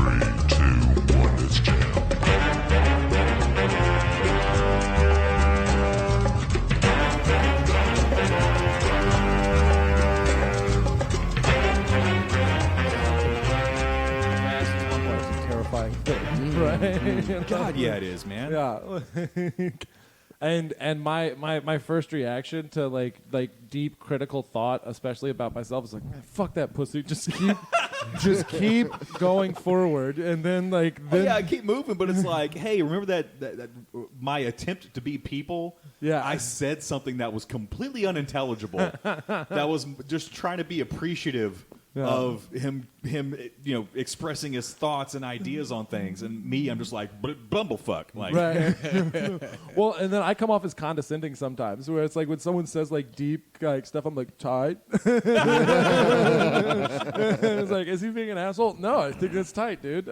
let's jam. Terrifying thing, right? God, yeah, it is, man. Yeah. And my first reaction to like deep critical thought, especially about myself, is like, man, fuck that pussy. Just keep going forward, and then I keep moving. But it's like, hey, remember that my attempt to be people? Yeah, I said something that was completely unintelligible. That was just trying to be appreciative. Yeah. Of him, expressing his thoughts and ideas on things, and me, I'm just like bumblefuck, like. Right. Well, and then I come off as condescending sometimes, where it's like when someone says like deep stuff, I'm like tight. It's like, is he being an asshole? No, I think that's tight, dude.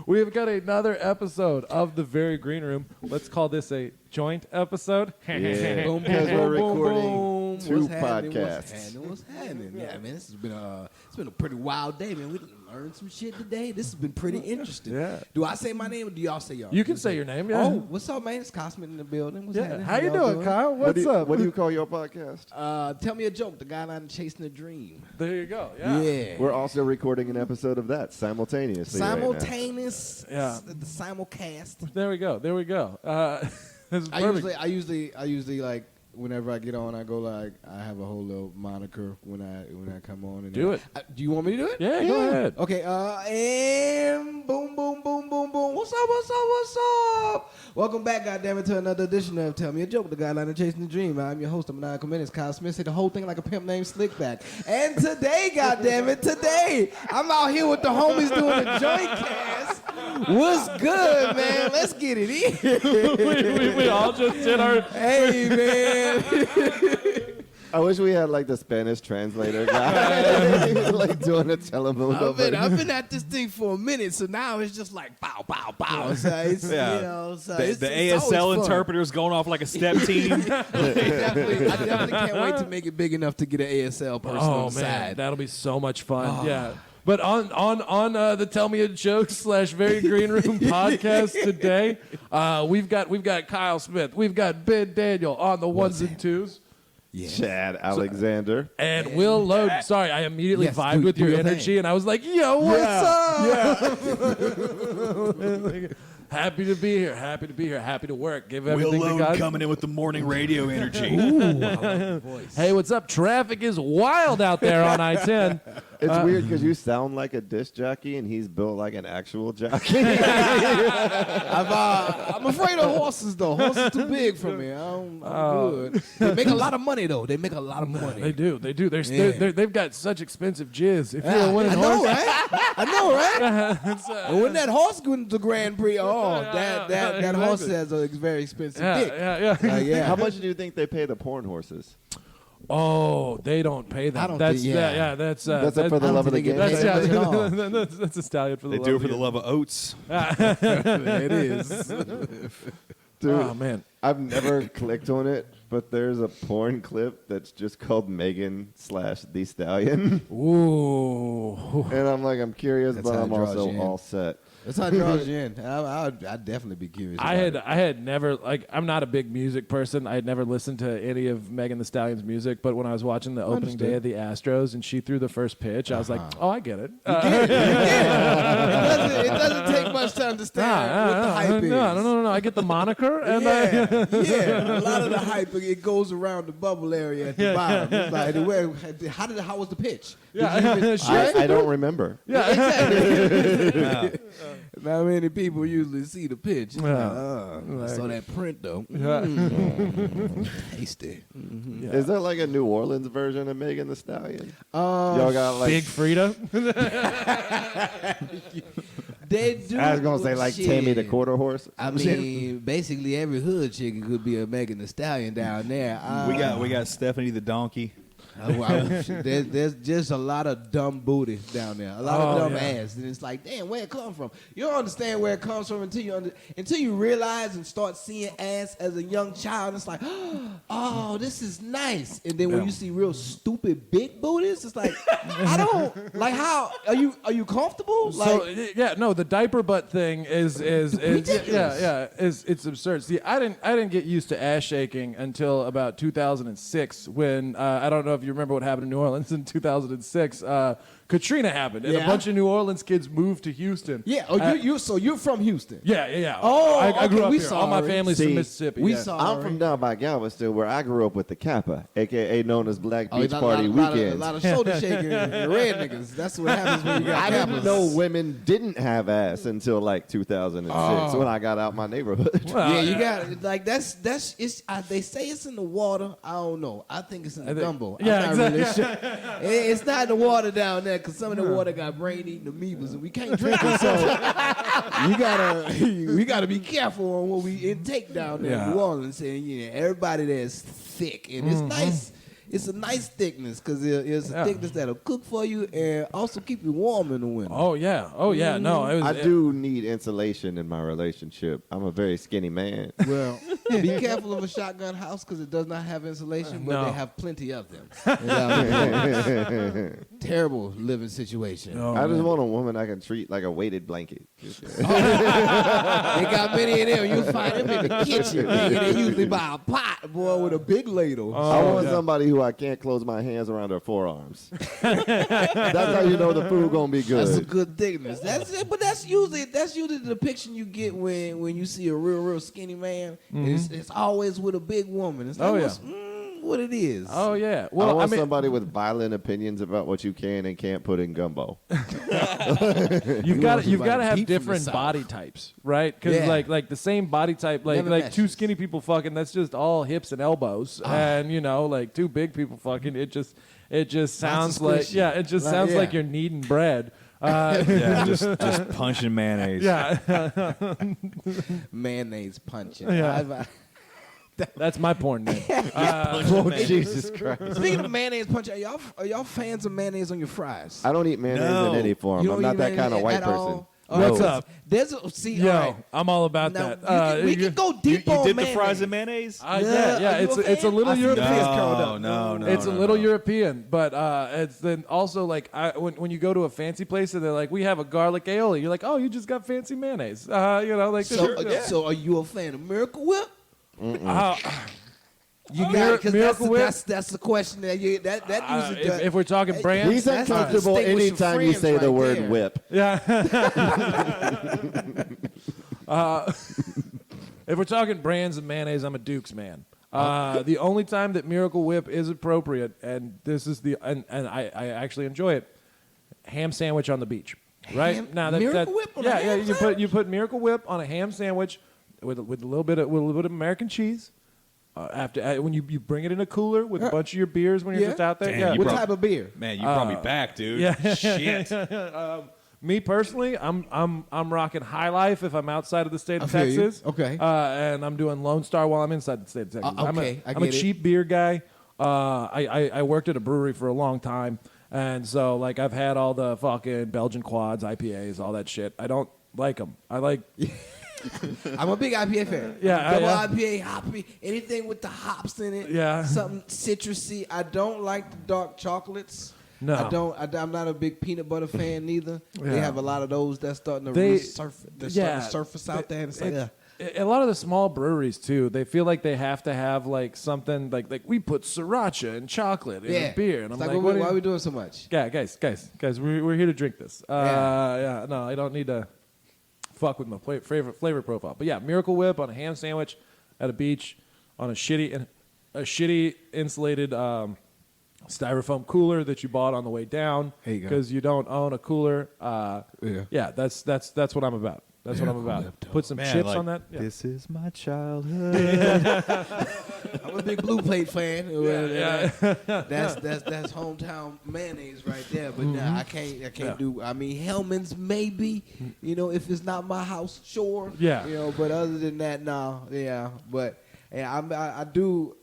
We've got another episode of the Very Green Room. Let's call this a joint episode. Yeah, because we're recording two podcasts. What's happening? Yeah, man, this has been it's been a pretty wild day, man. We learned some shit today. This has been pretty interesting. Yeah. Do I say my name or do y'all say y'all? You can say your name. Yeah. Oh, what's up, man? It's Cosmic in the building. What's happening? How you doing, Kyle? What's up? What do you call your podcast? Tell me a joke. The guy I'm chasing a dream. There you go. Yeah. We're also recording an episode of that simultaneously. Simultaneous. Right now. The simulcast. There we go. I usually like. Whenever I get on, I go like I have a whole little moniker when I come on. And do it. Do you want me to do it? Yeah, go ahead. Okay. And boom, boom, boom, boom, boom. What's up? Welcome back, goddammit, to another edition of Tell Me a Joke, the guideline of Chasing the Dream. I'm your host of Maniacal Menace, Kyle Smith. Say the whole thing like a pimp named Slickback. And today, goddammit, I'm out here with the homies doing a joint cast. What's good, man? Let's get it in. we all just did our. Hey, man. I wish we had like the Spanish translator guy, like doing a telemundo. I've been at this thing for a minute, so now it's just like bow, bow, bow. So it's, the ASL interpreter's going off like a step team. I definitely can't wait to make it big enough to get an ASL person on the side. That'll be so much fun. Yeah. But on the Tell Me a Joke / Very Green Room podcast today, we've got Kyle Smith, we've got Ben Daniel on the ones and twos, Chad Alexander, and Will Loden. Sorry, I immediately vibed with your energy, and I was like, "Yo, what's up?" Happy to be here. Happy to work. Give everything Will to God. Loden coming in with the morning radio energy. Ooh, I love the voice. Hey, what's up? Traffic is wild out there on I-10. It's weird because you sound like a disc jockey and he's built like an actual jockey. I'm afraid of horses, though. Horses too big for me. I'm good. They make a lot of money, though. They make a lot of money. They do. They've got such expensive jizz. If you're a winning horse. I know, right? And when that horse wins the Grand Prix, that horse has a very expensive dick. Yeah. How much do you think they pay the porn horses? Oh, they don't pay that. That's for the love of the game. That's a stallion for the love. They do it for the love of oats. It is. Dude, oh man, I've never clicked on it, but there's a porn clip that's just called Megan / The Stallion. Ooh. And I'm curious, but I'm also all set. That's how it draws you in. I'd definitely be curious. I had never, I'm not a big music person. I had never listened to any of Megan Thee Stallion's music, but when I was watching the opening day of the Astros and she threw the first pitch, I was like, oh, I get it. It doesn't take much to understand what the hype is. No. I get the moniker. And a lot of the hype, it goes around the bubble area at the bottom. It's like, how was the pitch? I don't remember. Yeah, exactly. Not many people usually see the pitch. I saw that print, though. Tasty. Mm-hmm. Is there like a New Orleans version of Megan Thee Stallion? Y'all got like Big Frida? They do. I was going to say like Tammy the Quarter Horse. I mean, basically every hood chicken could be a Megan Thee Stallion down there. We got Stephanie the Donkey. There's just a lot of dumb booty down there, a lot of dumb ass, and it's like, damn, where it come from? You don't understand where it comes from until you realize and start seeing ass as a young child. It's like, oh, this is nice. And then when you see real stupid big booties, it's like, I don't like. How are you comfortable? So the diaper butt thing is ridiculous. It's absurd. See, I didn't get used to ass shaking until about 2006 when I don't know if you remember what happened in New Orleans in 2006. Katrina happened, and a bunch of New Orleans kids moved to Houston. Yeah. Oh, so you're from Houston? Yeah. Oh, I grew okay, up we here. saw All my it. family's from Mississippi. I'm from down by Galveston, where I grew up with the Kappa, a.k.a. known as Black Beach Party A Weekends. lot of shoulder shaking and red niggas. That's what happens when you got I didn't Kappas. know women didn't have ass until like 2006 when I got out my neighborhood. Yeah, you got like that's it's. They say it's in the water. I don't know. I think it's in the gumbo. Yeah, I'm not really sure. It's not in the water down there because some of the water got brain-eating amoebas and we can't drink it. So we gotta be careful on what we intake down there in New Orleans. And everybody there's thick and it's nice. It's a nice thickness because it's a thickness that'll cook for you and also keep you warm in the winter. Oh yeah. No, I do need insulation in my relationship. I'm a very skinny man. Well, be careful of a shotgun house because it does not have insulation, but No. they have plenty of them. Terrible living situation. I just want a woman I can treat like a weighted blanket. They got many of them. You'll find them in the kitchen. They usually buy a pot, boy, with a big ladle. I want somebody who I can't close my hands around her forearms. That's how you know the food gonna be good. That's a good thickness. That's it. But that's usually the depiction you get when you see a real skinny man. It's always with a big woman. It's like what it is. Oh yeah. Well, I want mean, somebody with violent opinions about what you can and can't put in gumbo. you've got to deep have from different the body types, right? Because like the same body type, Never like two meshes. skinny people fucking, that's just all hips and elbows, and like two big people fucking, it just sounds like squishy. it just sounds like you're kneading bread. just punching mayonnaise. Yeah, Mayonnaise punching. Yeah. That's my porn name. Oh, Jesus Christ. Speaking of mayonnaise punching, are y'all fans of mayonnaise on your fries? I don't eat mayonnaise in any form. You I'm don't not eat that kind of mayonnaise white at person. all? What's No. up? All right. I'm all about Now, that. we can go You deep on dip the mayonnaise. fries in mayonnaise? Yeah, Are you it's a a fan? little I see your European. face curled up. No. It's a little European, but it's then also like when you go to a fancy place and they're like, we have a garlic aioli, you're like, oh, you just got fancy mayonnaise, like So are you a fan of Miracle Whip? You Mir- got because Miracle Whip? that's the question that usually does. if we're talking brands, He's That's to uncomfortable distinguish your anytime you friends say the right word there. whip. if we're talking brands of mayonnaise, I'm a Duke's man. The only time that Miracle Whip is appropriate, and this is and I actually enjoy it, ham sandwich on the beach. Right now, Miracle Whip on a ham you put Miracle Whip on a ham sandwich with a little bit of American cheese. When you bring it in a cooler with a bunch of your beers when you're just out there. Damn, What type of beer? Man, you brought me back, dude. Yeah. Shit. Me personally, I'm rocking High Life if I'm outside of the state of I feel you. Texas. Okay. And I'm doing Lone Star while I'm inside the state of Texas. Okay, I'm a cheap beer guy. I worked at a brewery for a long time, and so like I've had all the fucking Belgian quads, IPAs, all that shit. I don't like them. I like. I'm a big IPA fan. Yeah, Double yeah. IPA, hoppy, anything with the hops in it. Yeah. Something citrusy. I don't like the dark chocolates. No. I don't. I'm not a big peanut butter fan neither. They Yeah. have a lot of those that's starting to They- surface out there. And it's like, A lot of the small breweries too, they feel like they have to have like something like we put sriracha and chocolate in a beer, and It's I'm like, like, why are we doing so much? Yeah, guys, we're here to drink this. No, I don't need to fuck with my favorite flavor profile. But yeah, Miracle Whip on a ham sandwich at a beach on a shitty insulated styrofoam cooler that you bought on the way down There you go. because you don't own a cooler. That's what I'm about. That's what I'm about. Put some chips on that. Yeah. This is my childhood. I'm a big Blue Plate fan. Yeah. That's hometown mayonnaise right there. But nah, I can't do. I mean, Hellman's maybe. If it's not my house, sure. Yeah. But other than that, no. Yeah. But I do.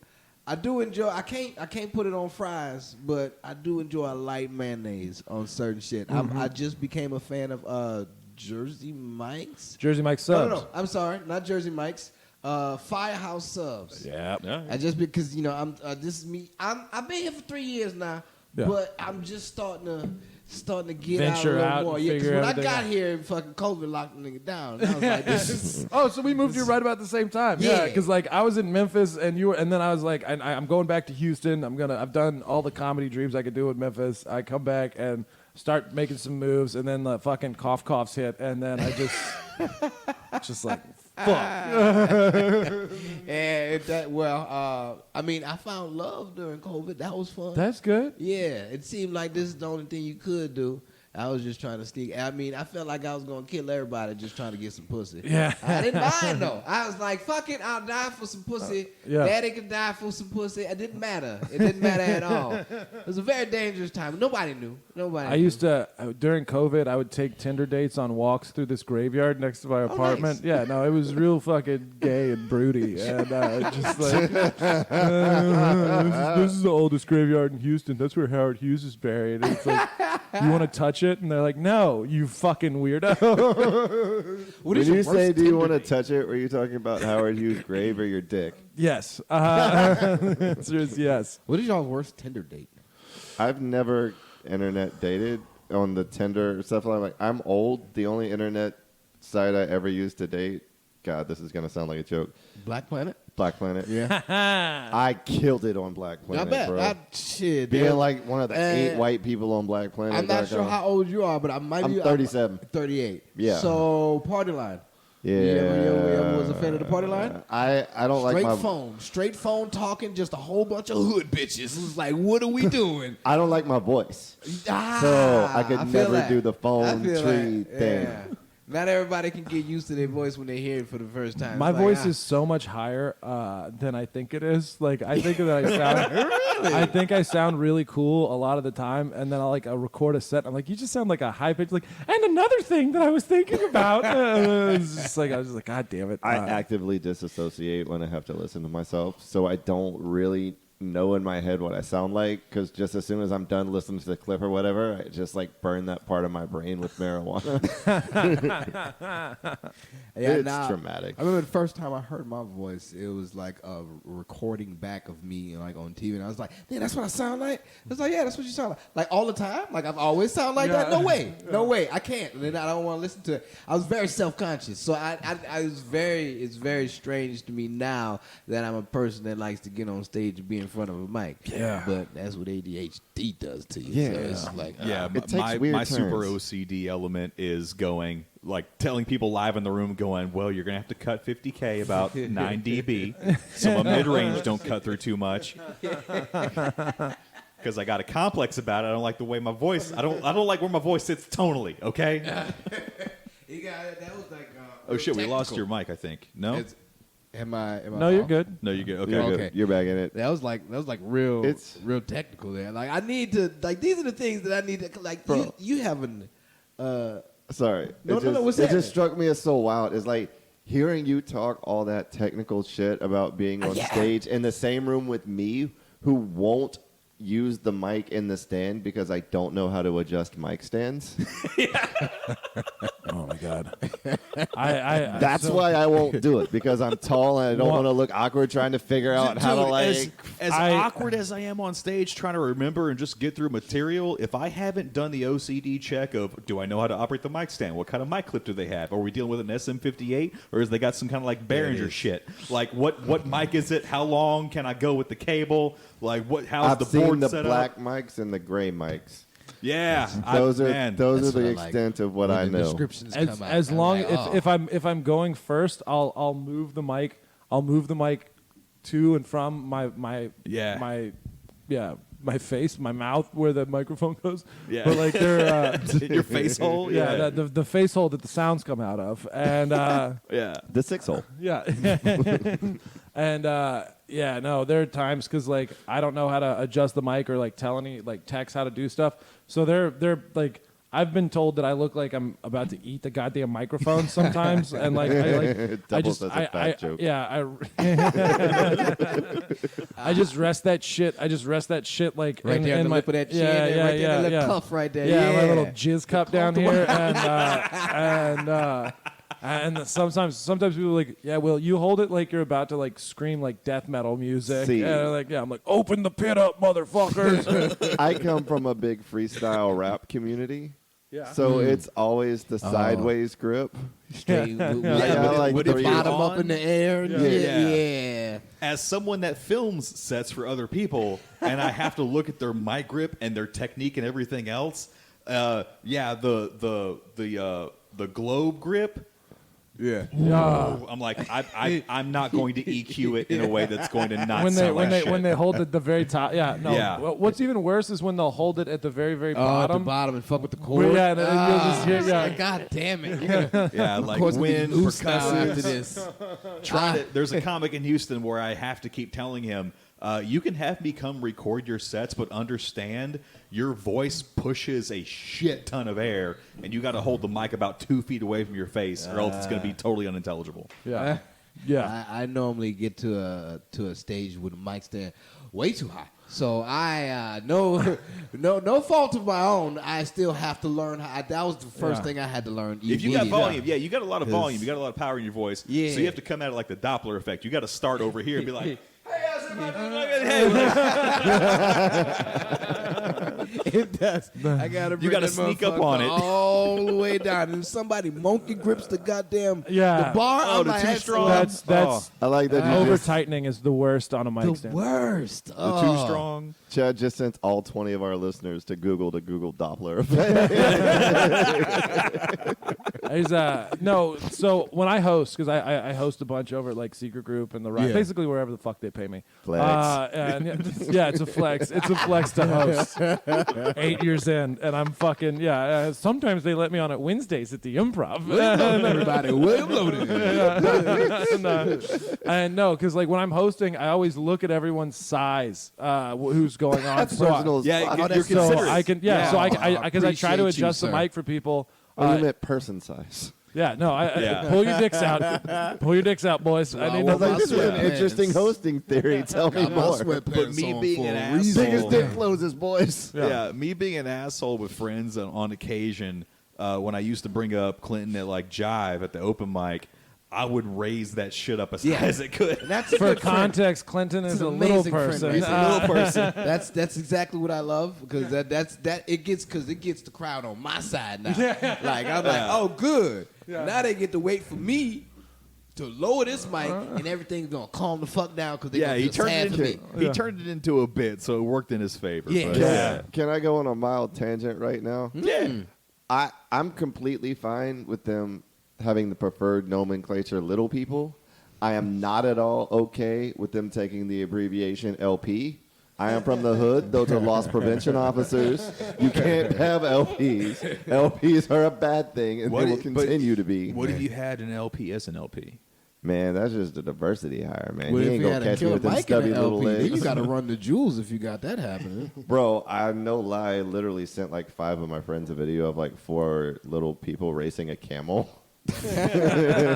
I do enjoy. I can't put it on fries, but I do enjoy a light mayonnaise on certain shit. I just became a fan of Jersey Mike's. Jersey Mike subs. No. I'm sorry, not Jersey Mike's. Firehouse subs. Yeah. I just because I'm this is me. I've been here for 3 years now, but I'm just starting to get Venture out a out little more. and Yeah, because figure when I everything got out. here, fucking COVID locked the nigga down. And I was like, this is, Oh, so we moved here right about the same time. Yeah. Because like I was in Memphis and you were, and then I was like, I'm going back to Houston. I've done all the comedy dreams I could do in Memphis. I come back and start making some moves, and then the fucking coughs hit, and then I just like fuck. and I mean, I found love during COVID. That was fun. That's good. Yeah, it seemed like this is the only thing you could do. I was just trying to sneak. I mean, I felt like I was going to kill everybody just trying to get some pussy. Yeah. I didn't mind, though. I was like, fuck it, I'll die for some pussy. Yeah. Daddy could die for some pussy. It didn't matter. It didn't matter at all. It was a very dangerous time. Nobody knew. I used to, during COVID, I would take Tinder dates on walks through this graveyard next to my apartment. nice. Yeah, no, it was real fucking gay and broody. And just like, this is the oldest graveyard in Houston. That's where Howard Hughes is buried. And it's like, you want to touch it? And they're like, no, you fucking weirdo. What When is your you worst say, do you Tinder want to date? touch it, were you talking about Howard Hughes' grave or your dick? Yes. The answer is yes. What is y'all's worst Tinder date? I've never internet dated on the Tinder stuff. I'm old. The only internet site I ever used to date, God, this is going to sound like a joke, Black Planet? Black Planet. Yeah. I killed it on Black Planet, I bet. bro. Shit. Being dude. like one of the 8 white people on Black Planet. I'm not sure how old you are, but I might I'm be. 37. 38. Yeah. So, Party Line. Yeah. You ever was a fan of the Party Line? I don't like my Straight phone talking, just a whole bunch of hood bitches. It was like, what are we doing? I don't like my voice. So I could feel never that. do the phone I feel tree that. thing. Yeah. Not everybody can get used to their voice when they hear it for the first time. My It's like, voice is so much higher than I think it is. Like I think that I sound, I think I sound really cool a lot of the time, and then I'll record a set. I'm like, you just sound like a high pitch. Like, and another thing that I was thinking about. It's just like I was just like, God damn it! I actively disassociate when I have to listen to myself, so I don't really know in my head what I sound like, because just as soon as I'm done listening to the clip or whatever, I just burn that part of my brain with marijuana. It's traumatic. I remember the first time I heard my voice, it was like a recording back of me on TV, and I was like, "Man, that's what I sound like." It's like, "Yeah, that's what you sound like." Like all the time, like I've always sound like that. No way, no way, I can't. And then I don't want to listen to it. I was very self-conscious, so it's very strange to me now that I'm a person that likes to get on stage and be in front of a mic. Yeah. But that's what ADHD does to you. Yeah. So it's like, Yeah, It takes my weird super turns. OCD element is going, telling people live in the room, going, well, you're going to have to cut 50K about 9 dB. So my mid-range don't cut through too much. Because I got a complex about it. I don't like the way my voice, I don't like where my voice sits tonally, okay? that was like, Oh, shit, we lost technical. your mic, I think. No? Am I No, you're off? good. No, you're good. Okay. You're, good. good. You're back in it. That was like real. It's- real technical there. Like I need to these are the things that I need to like. Bro. You haven't. Sorry. No, it no, just, what's it happening? just struck me as so wild. It's like hearing you talk all that technical shit about being on Yeah. stage in the same room with me, who won't use the mic in the stand because I don't know how to adjust mic stands. Oh my God. That's why I won't do it, because I'm tall and I don't want to look awkward trying to figure out how to as awkward as I am on stage trying to remember and just get through material, if I haven't done the OCD check of, do I know how to operate the mic stand? What kind of mic clip do they have? Are we dealing with an SM58, or is they got some kind of Behringer shit? Like what mic is it? How long can I go with the cable? Like how's I've the seen board the set black up? mics and the gray mics. Yeah, Those are man. those are That's the what I like. extent of what When I the know. descriptions as come out, as I'm long like, oh. if I'm going first, I'll move the mic. I'll move the mic to and from my face, my mouth, where the microphone goes. Yeah. But like they're Your face hole. yeah, the face hole that the sounds come out of, and Yeah. The 6 hole. yeah, and yeah, no, there are times because I don't know how to adjust the mic or tell any text how to do stuff. So they're I've been told that I look like I'm about to eat the goddamn microphone sometimes, and like It doubles as a fat joke. Yeah, I just rest that shit. I just rest that shit like Right there in at the my lip of that chin, yeah, and yeah, right there yeah, in the yeah. cuff right there. Yeah, Yeah, my little jizz cup down here, and sometimes people are like, yeah, well, you hold it like you're about to like scream like death metal music. See. And I'm like, yeah, I'm like, open the pit up, motherfuckers. I come from a big freestyle rap community. Yeah. So it's always the sideways grip. Straight with like but if the you're bottom on- up in the air. And yeah. As someone that films sets for other people, and I have to look at their mic grip and their technique and everything else, the globe grip. Yeah. I'm like, I'm not going to EQ it in a way that's going to not when sound like shit. they hold it at the very top. Yeah, no. Yeah. What's even worse is when they'll hold it at the very At the bottom. bottom and fuck with the cord. Yeah, and you'll just hear, yeah. God damn it. You're gonna, Yeah, of like course, wind, ooh style after percussives. this. There's a comic in Houston where I have to keep telling him, you can have me come record your sets, but understand your voice pushes a shit ton of air, and you got to hold the mic about 2 feet away from your face, or else it's going to be totally unintelligible. Yeah. Yeah. I normally get to a stage with the mic stand way too high. So I no fault of my own. I still have to learn how. That was the first thing I had to learn. If you got immediately. volume, you got a lot of volume, you got a lot of power in your voice. Yeah. So you have to come at it like the Doppler effect. You got to start over here and be like, It does. I gotta bring You gotta that sneak up motherfucker on it. all the way down. And if somebody monkey grips the goddamn Yeah. the bar. Oh, I'm the like, too that's strong. That's I like that you over just, tightening is the worst on a mic the stand. worst. the Oh. too strong. Chad just sent all 20 of our listeners to Google Doppler effect. No, so when I host, because I host a bunch over at like Secret Group and the Ride, Yeah. basically wherever the fuck they pay me. Flex. And yeah, it's a flex. It's a flex to host. 8 years in, and I'm fucking sometimes they let me on at Wednesdays at the Improv. Everybody, William Loden. And no, because like when I'm hosting, I always look at everyone's size, who's going on. That's so personal as Yeah, fuck. you're so considerate. I can Yeah. so I because I try to Appreciate you, adjust the sir. mic for people. Oh, you meant person size. Yeah, no, Yeah. pull your dicks out. Pull your dicks out, boys. I need well, to Like, this is an sweatpants. interesting hosting theory. Tell me Got my more. sweatpants But me on being for an a asshole- reason. Biggest dick closes, boys. Yeah, me being an asshole with friends on occasion, when I used to bring up Clinton at like Jive at the open mic, I would raise that shit up as high as it could. And that's a For good friend. context, Clinton is It's a an little amazing friend, person. right? It's a little person. That's exactly what I love because it gets the crowd on my side now. Like I'm like, oh good. Now they get to wait for me to lower this mic and everything's gonna calm the fuck down because they Yeah, gonna he feel sad turned for it me. into he turned it into a bit, so it worked in his favor. Yeah. but, Yeah. Can I go on a mild tangent right now? yeah. I'm completely fine with them having the preferred nomenclature little people. I am not at all okay with them taking the abbreviation LP. I am from the hood. Those are loss prevention officers. You can't have LPs. LPs are a bad thing, and What they will i- but continue to be. What if you had an LP as an LP? Man, that's just a diversity hire, man. Well, He if ain't you gonna had a catch me killer with them mic in stubby an little LP, then you legs. got to run the jewels if you got that happening. Bro, I no lie. I literally sent like 5 of my friends a video of like 4 little people racing a camel.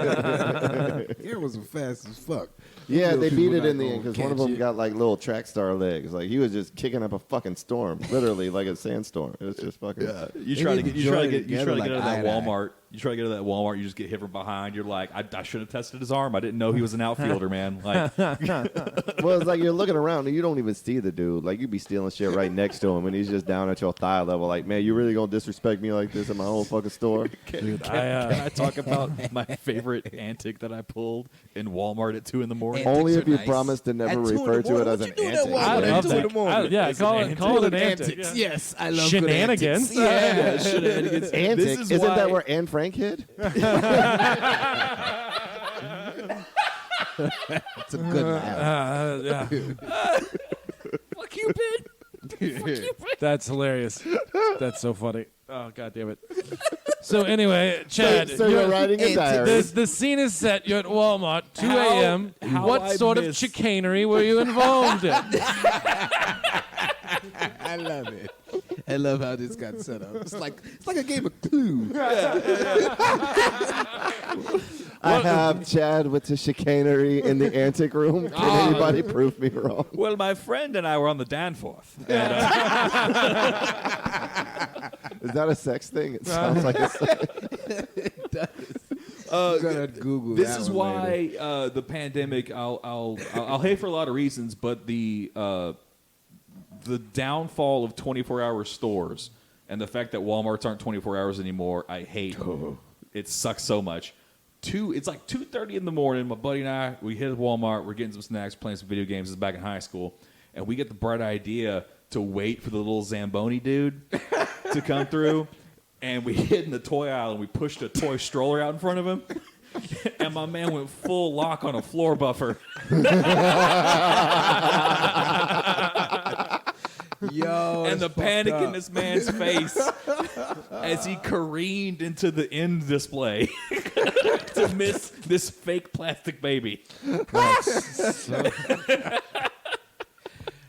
It was fast as fuck. Yeah, Little they people beat it not in the gonna end because one of catch them it. got like little track star legs. Like he was just kicking up a fucking storm, literally like a sandstorm. It was just fucking. Yeah, you They try to need get to you try to join get you try to together get out of like that eye to eye. Walmart. You try to get out of that Walmart. You just get hit from behind. You're like, I should have tested his arm. I didn't know he was an outfielder, man. Like, Well, it's like you're looking around and you don't even see the dude. Like you be stealing shit right next to him, and he's just down at your thigh level. Like, man, you really gonna disrespect me like this in my whole fucking store? can I talk about my favorite antic that I pulled in Walmart at 2 in the morning? Antics Only are if you nice. promise to never At 2 in the refer to it morning, as what an you doing at antic. Walmart I at love 2 in the that. morning? Yeah, It's call an it antic. call it an Good antic. antics. Yeah. Yes, I love Shenanigans. Good antics. Yeah. Shenanigans. Antic? This is Isn't why- that where Anne Frank hid? It's a good laugh. Yeah. Fuck you, Ben. That's hilarious. That's so funny. Oh, God damn it. So anyway, Chad, So you're writing a diary. the scene is set. You're at Walmart, 2 a.m. how What I sort of missed- chicanery were you involved in? I love it. I love how this got set up. It's like a game of Clue. I have Chad with the chicanery in the antic room. Can anybody prove me wrong? Well, my friend and I were on the Danforth. And, Is that a sex thing? It sounds like a sex. It does. I'm gonna Google this that is one later. why the pandemic. I'll hate for a lot of reasons, but the downfall of 24-hour stores and the fact that Walmarts aren't 24 hours anymore, I hate. It sucks so much. It's like 2:30 in the morning. My buddy and I, we hit Walmart. We're getting some snacks, playing some video games. This is back in high school, and we get the bright idea to wait for the little Zamboni dude to come through. And we hid in the toy aisle and we pushed a toy stroller out in front of him. And my man went full lock on a floor buffer. Yo, And the that's panic fucked in up. this man's face as he careened into the end display to miss this fake plastic baby.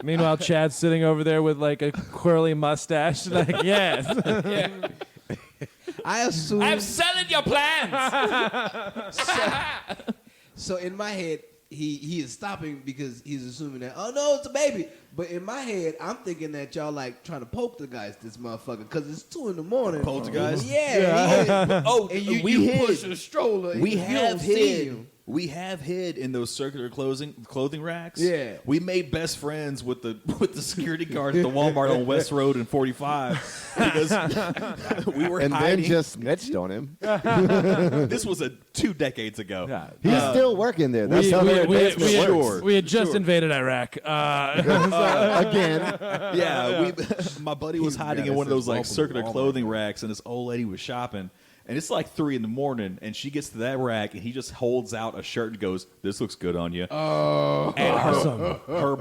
Meanwhile, Chad's sitting over there with like a curly mustache. Like, yes. I assume. I'm selling your plans. So in my head, he is stopping because he's assuming that, oh no, it's a baby. But in my head, I'm thinking that y'all like trying to poltergeist this motherfucker because it's 2 in the morning. Poltergeist? Yeah. Oh, And you hid. push a stroller. And We you have don't see hid. him. We have hid in those circular clothing racks. Yeah. We made best friends with the security guard at the Walmart on West Road and 45 because we were And hiding. then just snitched on him. This was 2 decades ago. Yeah. He's still working there. That's how their advancement works. We had just invaded Iraq. Again. Yeah, my buddy was hiding in one of those like welcome to circular Walmart. clothing racks, and this old lady was shopping. And it's like 3 in the morning, and she gets to that rack, and he just holds out a shirt and goes, "This looks good on you." Oh, and her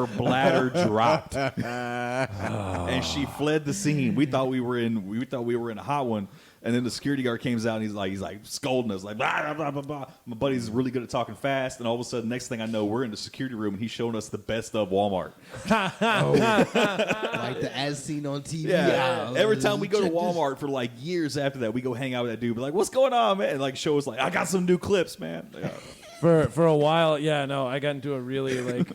bladder dropped, and she fled the scene. We thought we were in a hot one, and then the security guard comes out, and he's like scolding us, like blah blah blah blah blah. My buddy's really good at talking fast, and all of a sudden, next thing I know, we're in the security room, and he's showing us the best of Walmart. Like the as seen on TV. Yeah. aisle. Every time we go to Check this- Walmart for like years after that, we go hang out with that dude. Be like, "What's going on, man?" And like show us like, "I got some new clips, man." For a while, yeah, no, I got into a really like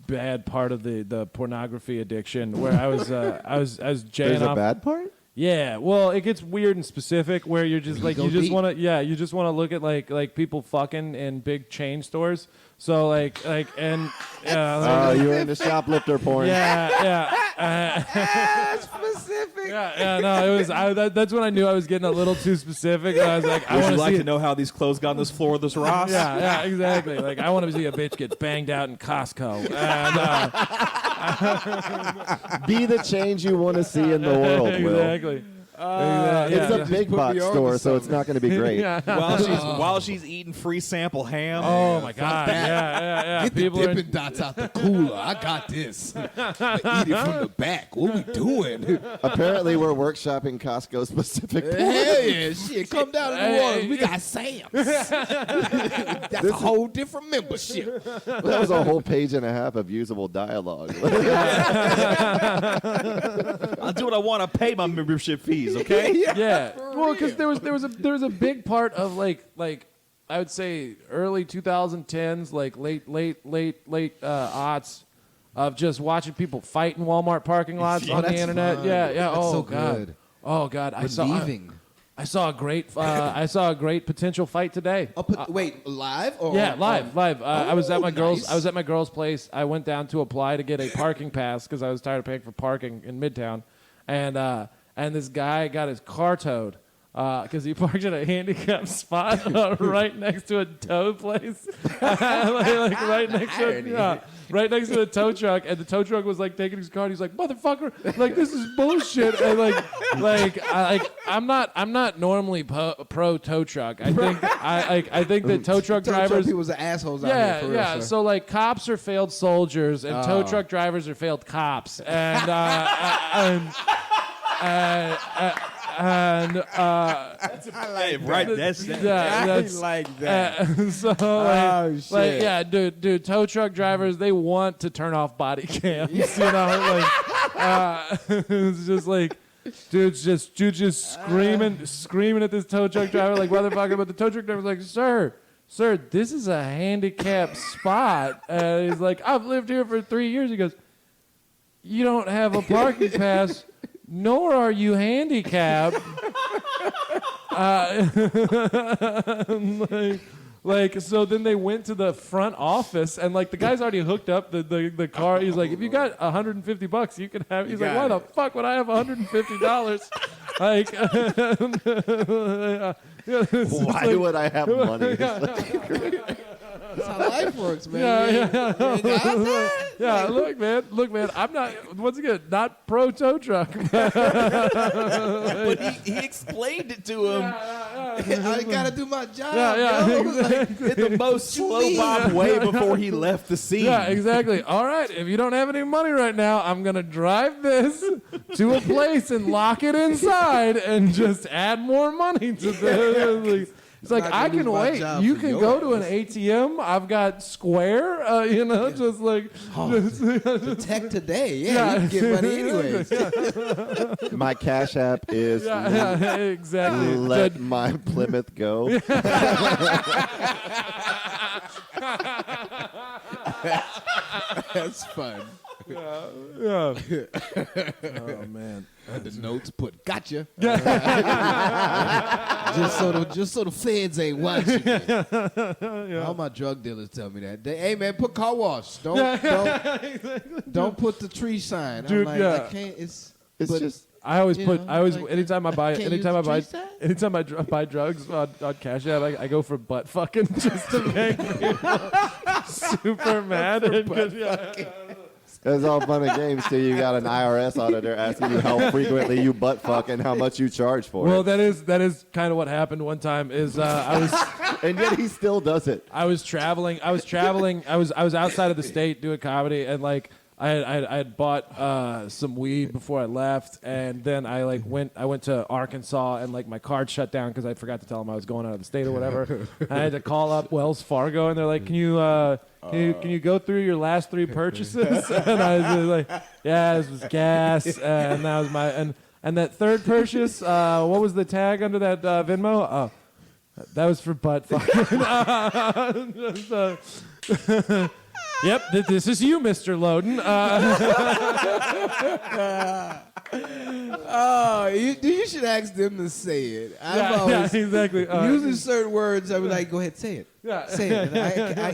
bad part of the pornography addiction where I was jaying There's a off. bad part? Yeah, well, it gets weird and specific where you're just like go you just deep. want to look at like people fucking in big chain stores. So like and Oh, you were into shoplifter porn. Specific. no, it was that's when I knew I was getting a little too specific. I was like, I Would want you like see to know how these clothes got on this floor of this Ross? Yeah, exactly. Like I want to see a bitch get banged out in Costco. And, Be the change you want to see in the world, Will. exactly. It's a big put box me on store, to so it's not going to be great. Yeah. While she's eating free sample ham. Oh my god. Yeah. Get the People are Dippin' Dots out the cooler. I got this. Eat it from the back. What we doing? Apparently, we're workshopping Costco specific porn. Hell yeah, shit. Come down to New Hey. Orleans. We got Sam's. That's a whole different membership. That was a whole page and a half of usable dialogue. I'll do what I want. I pay my membership fees. Okay. Yeah. Well, because there was a big part of like I would say early 2010s, like late aughts of just watching people fight in Walmart parking lots on the that's internet. fun. Yeah. That's Oh so god. good. Oh god. I saw a great potential fight today. Wait, live or Yeah, live. I was at my girl's. nice. I was at my girl's place. I went down to apply to get a parking pass because I was tired of paying for parking in Midtown, and this guy got his car towed because he parked at a handicapped spot right next to a tow place, like right next to right next to the tow truck, and the tow truck was like taking his car. And he's like, "Motherfucker, like this is bullshit." And I'm not normally pro tow truck. I think that tow truck drivers. People's are assholes out here. For real, Yeah. sir. So like cops are failed soldiers and tow truck drivers are failed cops, and Hey, right. That's like that. dude, tow truck drivers, they want to turn off body cams, you know, It's just like, dude's just screaming at this tow truck driver like motherfucker. But the tow truck driver's like, sir, this is a handicapped spot. And he's like, I've lived here for 3 years. He goes, you don't have a parking pass, nor are you handicapped. So then they went to the front office, and like the guy's already hooked up the car. He's like, if you got $150, you can have. He's like, why the fuck would I have $150? Like, Why would I have money? That's how life works, man. Look, man. I'm not. Once again, not pro tow truck. But he explained it to him I gotta do my job. in the most slow bob way before he left the scene. Yeah, exactly. All right, if you don't have any money right now, I'm gonna drive this to a place and lock it inside and just add more money to this. It's like, I can wait. You can go to an ATM. I've got Square, just like. The tech today, you can get money anyways. My Cash App is Exactly. let my Plymouth go. That's fun. Yeah. Oh man. The notes put gotcha. just so the feds ain't watching. All my drug dealers tell me that. Hey man, put car wash. Don't put the tree sign. Dude, I'm like, I can't. It's just. I always like, anytime I buy drugs on Cash App, I go for butt fucking just to make people super mad. It's all fun and games till you got an IRS auditor asking you how frequently you butt fuck and how much you charge for Well, it. that is kind of what happened one time. Is I was And yet he still does it. I was traveling. I was outside of the state doing comedy, and like I had bought some weed before I left, and then I went to Arkansas, and like my card shut down because I forgot to tell them I was going out of the state or whatever. I had to call up Wells Fargo, and they're like, "Can you go through your last 3 purchases?" And I was like, "Yeah, this was gas, and that was my and that third purchase. What was the tag under that Venmo? Oh, that was for butt fucking." Yep, this is you, Mr. Loden. You should ask them to say it. Exactly. Using certain words, I was like, go ahead, say it. Yeah. Say it.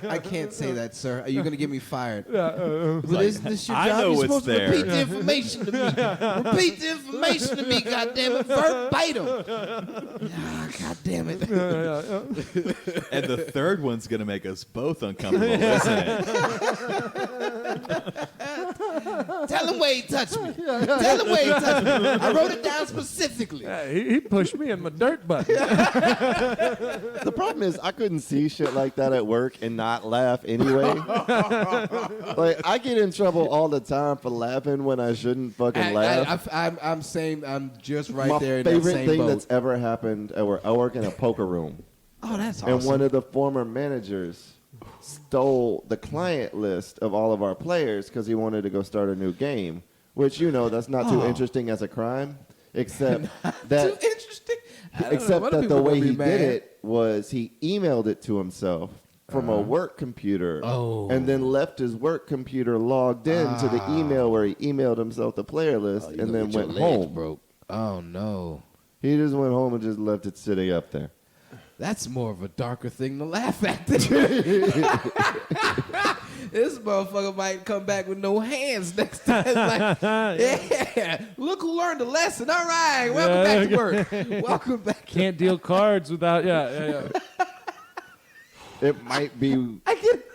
I can't say that, sir. Are you going to get me fired? Yeah, But this your I job. know You're it's supposed to there. repeat the information to me. Repeat the information to me, goddammit. Verbatim. God damn it. And the third one's going to make us both uncomfortable, isn't it? Tell him where he touched me. Tell him where he touched me. I wrote it down specifically. Yeah, he pushed me in my dirt button. The problem is I couldn't see shit like that at work and not laugh anyway. Like I get in trouble all the time for laughing when I shouldn't fucking laugh. I'm just right My there in that favorite same thing boat. that's ever happened at work, I work in a poker room. Oh, that's awesome. And one of the former managers stole the client list of all of our players because he wanted to go start a new game, which, that's not too interesting as a crime, except that Too interesting. except that the way he did it was he emailed it to himself from a work computer and then left his work computer logged in to the email where he emailed himself the player list and then went home. Broke. Oh, no. He just went home and just left it sitting up there. That's more of a darker thing to laugh at. This motherfucker might come back with no hands next time. Like, yeah, look who learned the lesson. All right, welcome back to work. Welcome back. Can't deal cards without. Yeah. It might be. I get.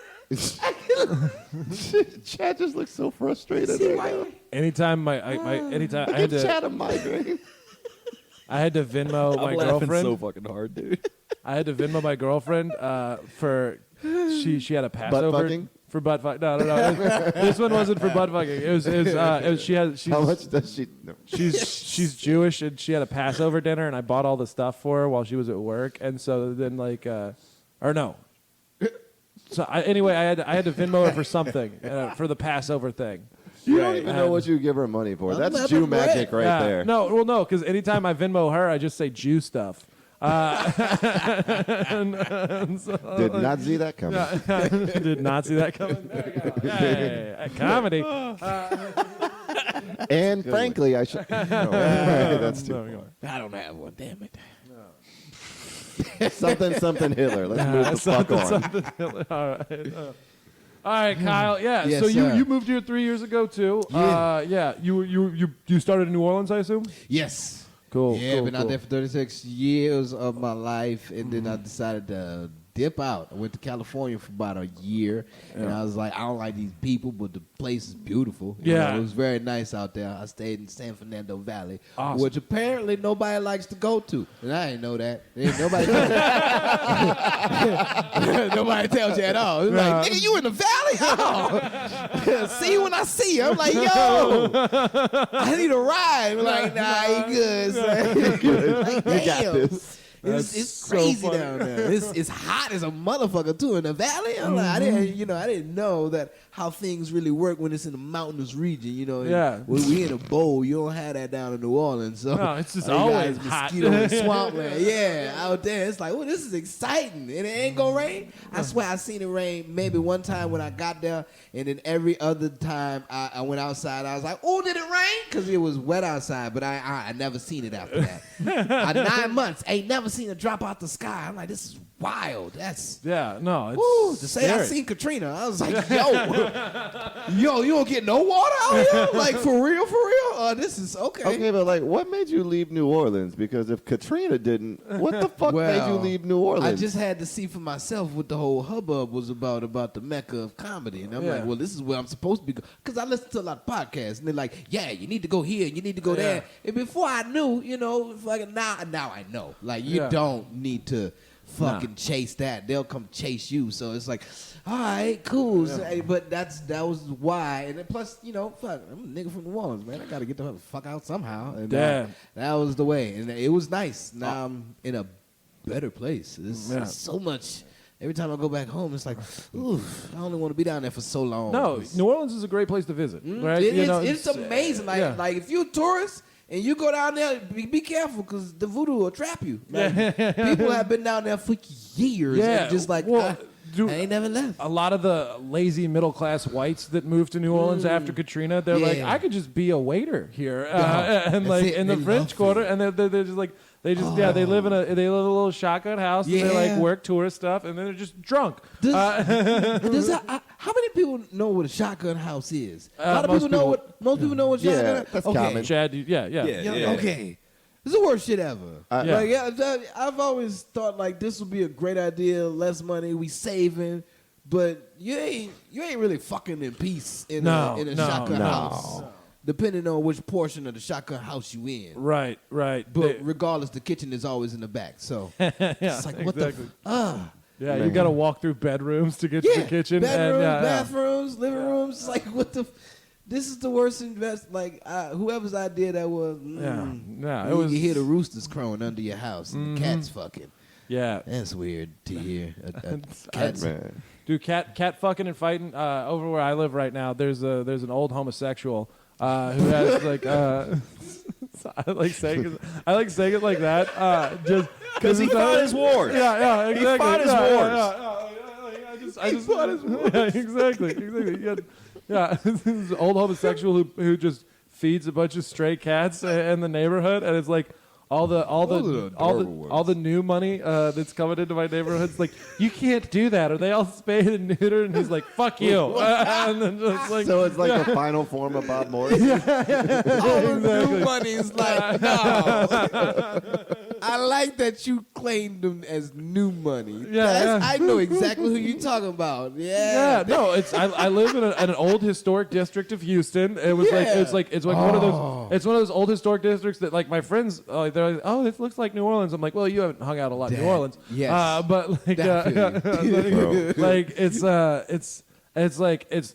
Chad just looks so frustrated right now. Anytime anytime I had Give Chad to a migraine. I had to Venmo my I'm laughing girlfriend. so fucking hard, dude. I had to Venmo my girlfriend for she had a Passover fucking? for butt fuck. No. This one wasn't for butt fucking. It was she's How much does she? No. she's Jewish and she had a Passover dinner and I bought all the stuff for her while she was at work and so then So I had to Venmo her for something for the Passover thing. You don't even know what you give her money for. That's Another Jew bread. magic right there. No, well, no, because anytime I Venmo her, I just say Jew stuff. Did not see that coming. Did not see that coming. There we go. Hey, comedy. And frankly, I should. No, that's too There we go. I don't have one. Damn it. something Hitler. Let's move the fuck on. All right. All right, Kyle. Yeah. Yes, so sir. you moved here 3 years ago too. Yeah. You started in New Orleans, I assume. Yes. Cool. Yeah, cool, been out cool. there for 36 years of my life, and then I decided to dip out. I went to California for about a year, and I was like, I don't like these people, but the place is beautiful. You Yeah. know, it was very nice out there. I stayed in San Fernando Valley, Awesome. which apparently nobody likes to go to, and I didn't know that. Ain't nobody, nobody tells you at all. It's like, nigga, you in the valley? Oh. See you when I see you. I'm like, yo, I need a ride. I'm like, nah, you good, son. Like, You got damn. this. It's so crazy funny. down there. It's hot as a motherfucker too in the valley. I'm like, I didn't know that how things really work when it's in a mountainous region. You know, Yeah. When we in a bowl, you don't have that down in New Orleans. So No, it's just you always guys hot. mosquito and swampland. Yeah, out there, it's like, oh, this is exciting, and it ain't gonna rain. I swear I seen it rain maybe one time when I got there, and then every other time I went outside, I was like, oh, did it rain? Because it was wet outside, but I never seen it after that. 9 months, ain't never seen a drop out the sky. I'm like, this is wild. That's Yeah. No. It's woo. To say I scary. seen Katrina, I was like, yo, you don't get no water out here? Like, for real? This is okay. Okay, but like, what made you leave New Orleans? Because if Katrina didn't, what the fuck made you leave New Orleans? I just had to see for myself what the whole hubbub was about the mecca of comedy. And I'm Yeah. like, well, this is where I'm supposed to be. Because I listen to a lot of podcasts, and they're like, yeah, you need to go here, you need to go there. And before I knew, like now I know. Like, you Yeah. don't need to fucking chase that. They'll come chase you. So it's like, all right, cool. So, hey, but that was why. And then plus, fuck, I'm a nigga from New Orleans, man. I got to get the fuck out somehow. And Damn. that was the way. And it was nice. Now I'm in a better place. It's so much. Every time I go back home, it's like, oof, I only want to be down there for so long. No, It's- New Orleans is a great place to visit. Right? it's amazing. Like, yeah. if you're a tourist and you go down there, be careful because the voodoo will trap you. Like, people have been down there for years. Yeah, And just like, well, I ain't never left. A lot of the lazy middle class whites that moved to New Orleans after Katrina, they're like, Yeah. I could just be a waiter here, Yeah, and that's like it. in the They French love Quarter, food. and they're just like they live in a little shotgun house, and they like Yeah. work tourist stuff, and then they're just drunk. How many people know what a shotgun house is? A lot of most people know most people know what Yeah, shotgun. that's okay. common. Chad, yeah. Okay. It's the worst shit ever. Yeah. I've always thought like this would be a great idea, less money, we saving, but you ain't really fucking in peace in a shotgun house. Depending on which portion of the shotgun house you in. Right. But regardless, the kitchen is always in the back. So it's like, what exactly. the You got to walk through bedrooms to get to the kitchen. bedrooms, and, bathrooms, living rooms. It's like, what the... This is the worst Like, whoever's idea that was... it was. You hear the roosters crowing under your house and the cats fucking. Yeah. That's weird to hear. Man. Dude, cat fucking and fighting over where I live right now. There's an old homosexual who has like I like saying it like that just Because he fought his wars. Yeah, exactly. He fought his wars. I just fought his wars. Yeah, exactly. Yeah, this is an old homosexual who just feeds a bunch of stray cats in the neighborhood, and it's like. All the new money that's coming into my neighborhood. It's like, you can't do that. Are they all spayed and neutered? And he's like, fuck you. And then just like, So it's like the final form of Bob Morris. All the new money is like, no. I like that you claimed them as new money. I know exactly who you're talking about. Yeah. no, I live in an old historic district of Houston. It was it's one of those old historic districts that like my friends they're like, oh, this looks like New Orleans. I'm like, well, you haven't hung out a lot in New Orleans. Yes. But like it's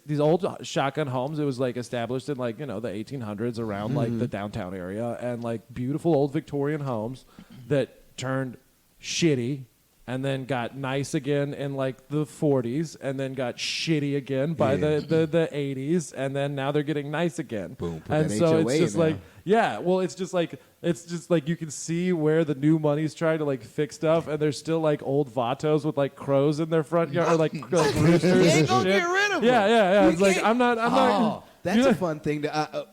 these old shotgun homes. It was like established in like the 1800s around like the downtown area, and like beautiful old Victorian homes that turned shitty and then got nice again in like the 40s, and then got shitty again by the 80s, and then now they're getting nice again. Boom, put and that so HOA it's just in like, now. yeah, well, it's just like you can see where the new money's trying to like fix stuff, and there's still like old vatos with like crows in their front yard, or like roosters. You ain't and gonna shit. get rid of them. Yeah. You It's like can't- I'm not. Oh, that's Yeah. a fun thing.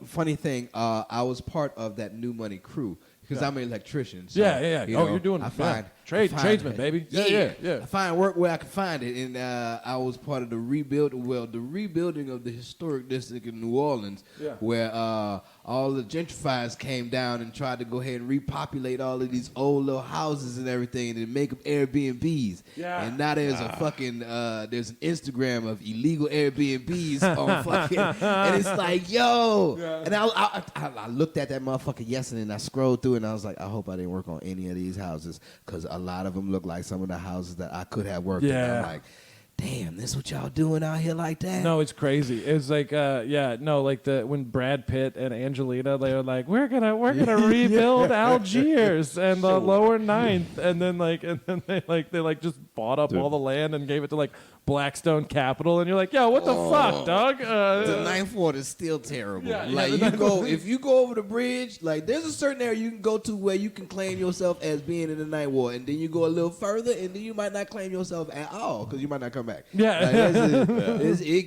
Funny thing. I was part of that new money crew because I'm an electrician. So, Yeah. you Oh, know, you're doing I find tradesman, baby. Yeah. I find work where I can find it, and I was part of the rebuilding of the historic district in New Orleans, where all the gentrifiers came down and tried to go ahead and repopulate all of these old little houses and everything and make them Airbnbs. Yeah. And now there's a fucking there's an Instagram of illegal Airbnbs on fucking, and it's like, yo. Yeah. And I looked at that motherfucker yesterday and I scrolled through and I was like, I hope I didn't work on any of these houses because a lot of them look like some of the houses that I could have worked in. Yeah. I'm like, damn, this what y'all doing out here like that? No, it's crazy. It's like, like when Brad Pitt and Angelina, they were like, we're gonna rebuild Algiers and the lower ninth, and then they just bought up all the land and gave it to like Blackstone Capital, and you're like, yo, what the fuck, dog? The Ninth Ward is still terrible. Yeah, like the you Ninth go Ward. if you go over the bridge, like there's a certain area you can go to where you can claim yourself as being in the Ninth Ward, and then you go a little further, and then you might not claim yourself at all because you might not come back. Yeah. Like, it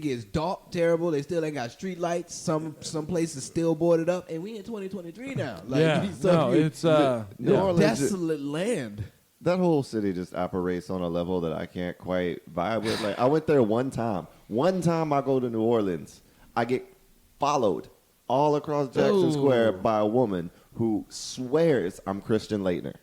gets dark, terrible. They still ain't got street lights. Some places still boarded up, and we in 2023 now. Like, Yeah. so No, you- it's New Orleans, desolate land. that whole city just operates on a level that I can't quite vibe with. Like, I went there one time. One time I go to New Orleans, I get followed all across Jackson Ooh. Square by a woman who swears I'm Christian Laettner.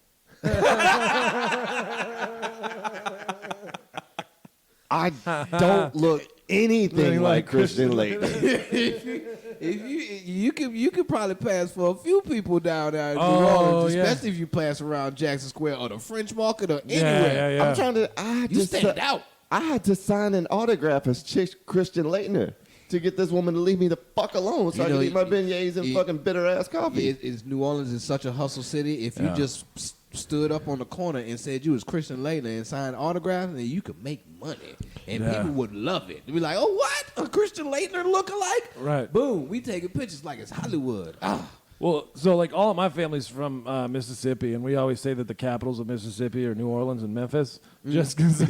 I don't look anything like Christian Laettner. If you could probably pass for a few people down there in New Oh, Orleans, yeah. especially if you pass around Jackson Square or the French Market or anywhere. Yeah. I'm trying to. You stand out. I had to sign an autograph as Christian Laettner to get this woman to leave me the fuck alone so You I know, can eat my beignets and fucking bitter ass coffee. New Orleans is such a hustle city. If you just stood up on the corner and said you was Christian Laettner and signed autographs, then you could make money, and Yeah. people would love it. They'd be like, "Oh, what? A Christian Laettner lookalike?" Right. Boom. We taking pictures like it's Hollywood. Well, so like all of my family's from Mississippi, and we always say that the capitals of Mississippi are New Orleans and Memphis, just because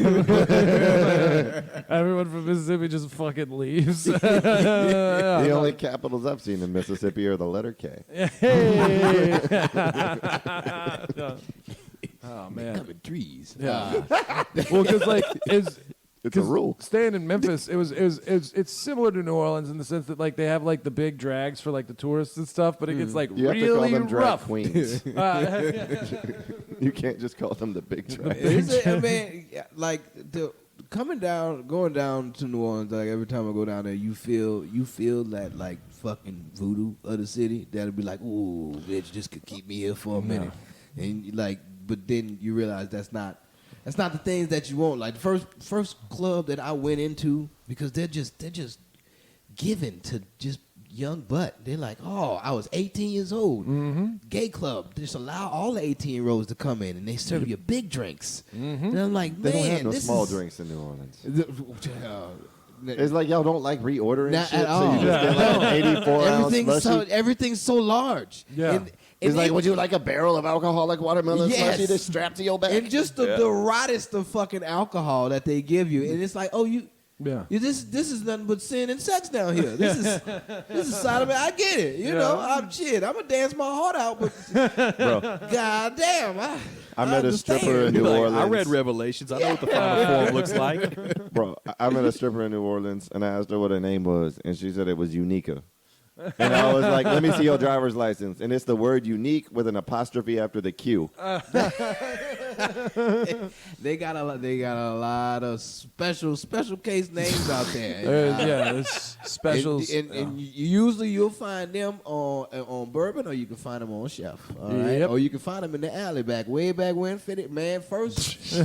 everyone from Mississippi just fucking leaves. The only capitals I've seen in Mississippi are the letter K. Hey. Oh man. Coming trees. Yeah. Well, because like It's a rule. Staying in Memphis, it's similar to New Orleans in the sense that like they have like the big drags for like the tourists and stuff, but it gets like You have to really call them drag rough. queens. You can't just call them the big drag. Like going down to New Orleans, like every time I go down there, you feel that like fucking voodoo of the city. That'll be like, ooh, bitch, this could keep me here for a minute. And you like, but then you realize that's not the things that you want. Like the first club that I went into, because they're just given to just young butt. They're like, oh, I was 18 years old. Mm-hmm. Gay club. Just allow all the 18-year-olds to come in, and they serve you big drinks. And I'm like, man, They don't have no this small is, drinks in New Orleans. It's It's like y'all don't like reordering Not shit, at so all. you just get like an 84-ounce slushy. Everything's so large. Yeah. And It's like, they- would you like a barrel of alcoholic watermelon Yes. slushy that's strapped to your back? and just the rottest of fucking alcohol that they give you, and it's like, oh, this is nothing but sin and sex down here. This is sodomy. I get it. You know, I'm gonna dance my heart out, but Bro, goddamn, I met a understand. stripper in You're New like, Orleans. I read Revelations. I know what the final form looks like. Bro, I met a stripper in New Orleans, and I asked her what her name was, and she said it was Unica. And I was like, let me see your driver's license. And it's the word unique with an apostrophe after the Q. They got a lot of special case names out there. There's specials. And usually you'll find them on Bourbon, or you can find them on Chef. All right, Yep. or you can find them in the alley way back when. Fitted man, first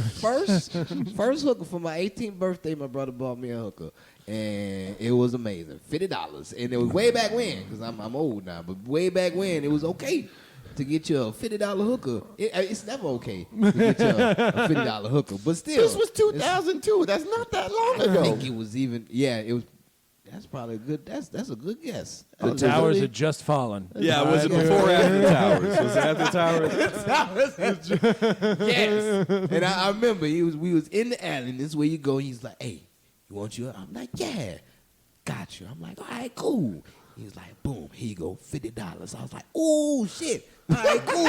hooker for my 18th birthday. My brother bought me a hooker, and it was amazing. $50, and it was way back when, because I'm old now, but way back when it was okay. to get you a $50 hooker. It's never okay to get you a $50 hooker, but still. This was 2002. That's not that long ago. I think it was even. Yeah, it was. That's probably a good. That's a good guess. The towers had just fallen. Yeah, was it before or after the towers? Was it after the towers? Yes. And I remember we was in the alley, and this is where you go. He's like, "Hey, you want you?" I'm like, "Yeah, got you." I'm like, "All right, cool." He was like, "Boom, here you go, $50." I was like, "Oh shit, all right, cool."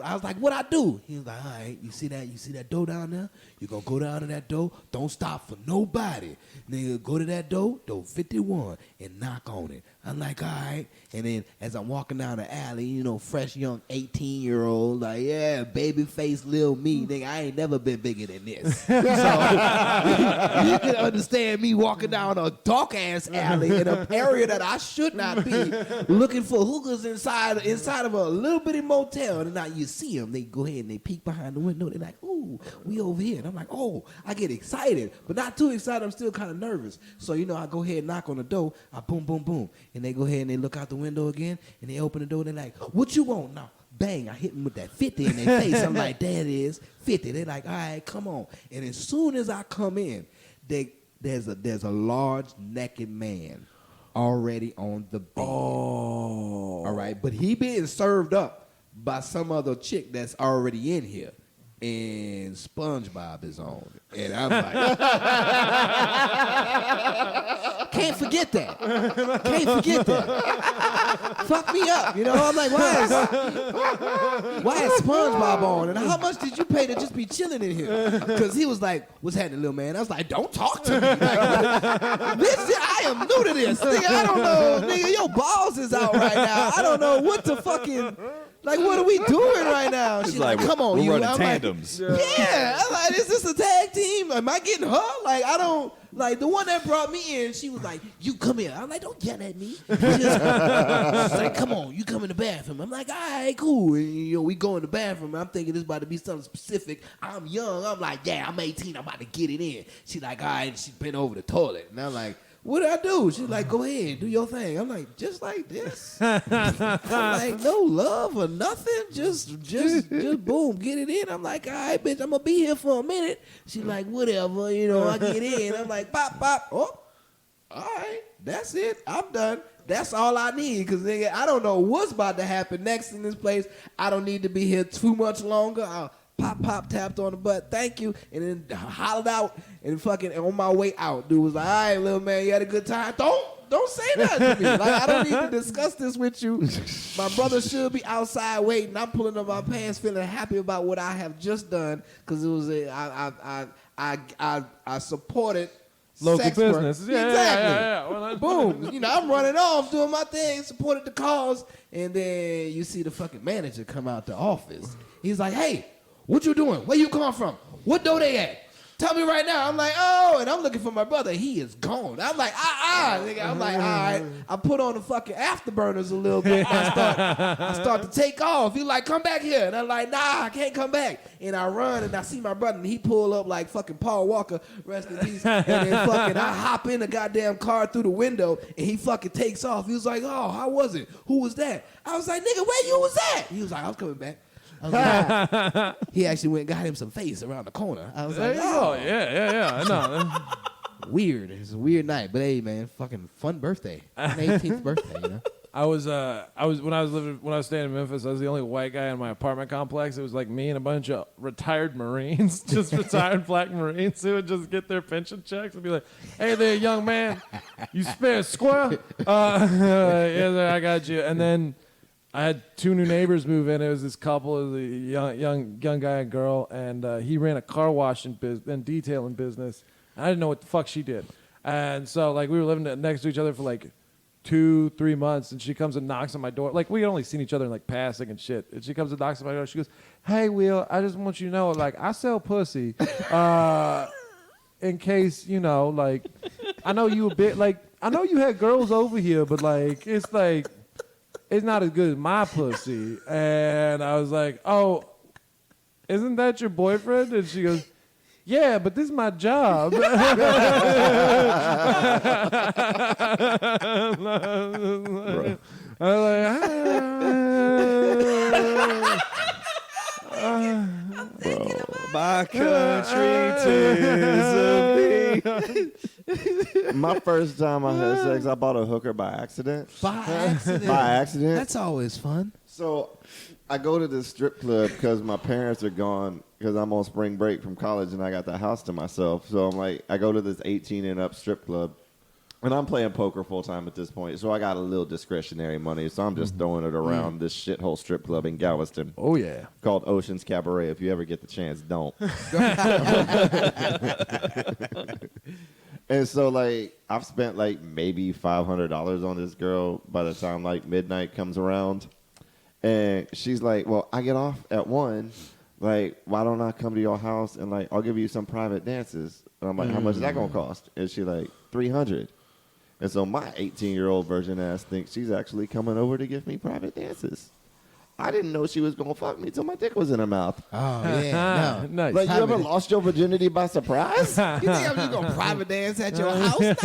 I was like, "What I do?" He was like, "All right, you see that door down there? You gonna go down to that door? Don't stop for nobody. Nigga, go to that door 51, and knock on it." I'm like, "All right." And then as I'm walking down the alley, you know, fresh young 18-year-old, like, yeah, baby face lil me, nigga, I ain't never been bigger than this. So you can understand me walking down a dark ass alley in an area that I should not be, looking for hookers inside of a little bitty motel. And now you see them, they go ahead and they peek behind the window. They're like, "Ooh, we over here." And I'm like, "Oh," I get excited, but not too excited. I'm still kind of nervous. So, you know, I go ahead and knock on the door. I boom, boom, boom. And they go ahead and they look out the window again, and they open the door. They're like, "What you want?" Now, bang, I hit them with that 50 in their face. I'm like, "There it is, 50. They're like, "All right, come on." And as soon as I come in, there's a large naked man already on the bed. Oh. All right, but he being served up by some other chick that's already in here. And SpongeBob is on it. And I'm like, can't forget that. Fuck me up. You know, I'm like, why is SpongeBob on? And how much did you pay to just be chilling in here? Because he was like, "What's happening, little man?" I was like, "Don't talk to me. Like, I am new to this. Nigga, I don't know. Nigga, your balls is out right now. I don't know what to fucking... Like, what are we doing right now?" She's like, "Come on, we're running I'm tandems." Like, yeah. I'm like, "Is this a tag team? Am I getting her?" Like, I don't... Like, the one that brought me in, she was like, "You come here." I'm like, "Don't yell at me." She's like, "Come on, you come in the bathroom." I'm like, "All right, cool." And, you know, we go in the bathroom. I'm thinking this about to be something specific. I'm young. I'm like, "Yeah, I'm 18. I'm about to get it in." She's like, "All right." And she bent over the toilet. And I'm like, "What did I do?" She's like, "Go ahead, do your thing." I'm like, "Just like this?" I'm like, "No love or nothing, just boom, get it in." I'm like, "All right, bitch, I'm gonna be here for a minute." She's like, "Whatever, you know, I get in." I'm like, "Pop, pop." Oh, all right, that's it. I'm done. That's all I need, because nigga, I don't know what's about to happen next in this place. I don't need to be here too much longer. I'll pop, tapped on the butt, "Thank you," and then hollered out, and fucking on my way out, dude was like, "All right, little man, you had a good time?" Don't say nothing to me. Like, I don't need to discuss this with you. My brother should be outside waiting. I'm pulling up my pants, feeling happy about what I have just done, because it was I supported Local sex work. business. Yeah, exactly. yeah. Well, Boom. You know, I'm running off, doing my thing, supported the cause, and then you see the fucking manager come out the office. He's like, "Hey, what you doing? Where you come from? What door they at? Tell me right now." I'm like, "Oh," and I'm looking for my brother. He is gone. I'm like, nigga. I'm like, all right. I put on the fucking afterburners a little bit. I start to take off. He like, "Come back here." And I'm like, "Nah, I can't come back." And I run and I see my brother, and he pull up like fucking Paul Walker, rest in peace. And then fucking I hop in the goddamn car through the window, and he fucking takes off. He was like, "Oh, how was it? Who was that?" I was like, "Nigga, where you was at?" He was like, "I was coming back." I was like, he actually went and got him some face around the corner. I was there like, you go. Yeah. I know. Weird. It's a weird night, but hey, man, fucking fun birthday. My 18th birthday, you know. I was when I was staying in Memphis, I was the only white guy in my apartment complex. It was like me and a bunch of retired Marines, just retired black Marines who would just get their pension checks and be like, "Hey there, young man, you spare square?" Yeah, I got you. And then I had two new neighbors move in. It was this couple, it was a young guy and girl, and he ran a car wash and detailing business. I didn't know what the fuck she did, and so like we were living next to each other for like 2-3 months, and she comes and knocks on my door. Like, we had only seen each other in like passing and shit. And she comes and knocks on my door. She goes, "Hey, Will, I just want you to know, like, I sell pussy, in case, you know, like, I know you a bit, like, I know you had girls over here, but like, it's not as good as my pussy." And I was like, "Oh, isn't that your boyfriend?" And she goes, "Yeah, but this is my job." My country, 'tis of thee. My first time I had sex, I bought a hooker by accident. By accident. By accident. That's always fun. So I go to this strip club because my parents are gone because I'm on spring break from college and I got the house to myself. So I'm like, I go to this 18 and up strip club. And I'm playing poker full time at this point, so I got a little discretionary money, so I'm just throwing it around this shithole strip club in Galveston. Oh yeah. Called Ocean's Cabaret. If you ever get the chance, don't. And so, like, I've spent, like, maybe $500 on this girl by the time, like, midnight comes around. And she's like, well, I get off at 1. Like, why don't I come to your house and, like, I'll give you some private dances. And I'm like, how much is that going to cost? And she's like, $300. And so my 18-year-old virgin ass thinks she's actually coming over to give me private dances. I didn't know she was going to fuck me till my dick was in her mouth. Oh, yeah. No. Nice. Like, you ever lost your virginity by surprise? You think I'm just going to private dance at your house? Nah.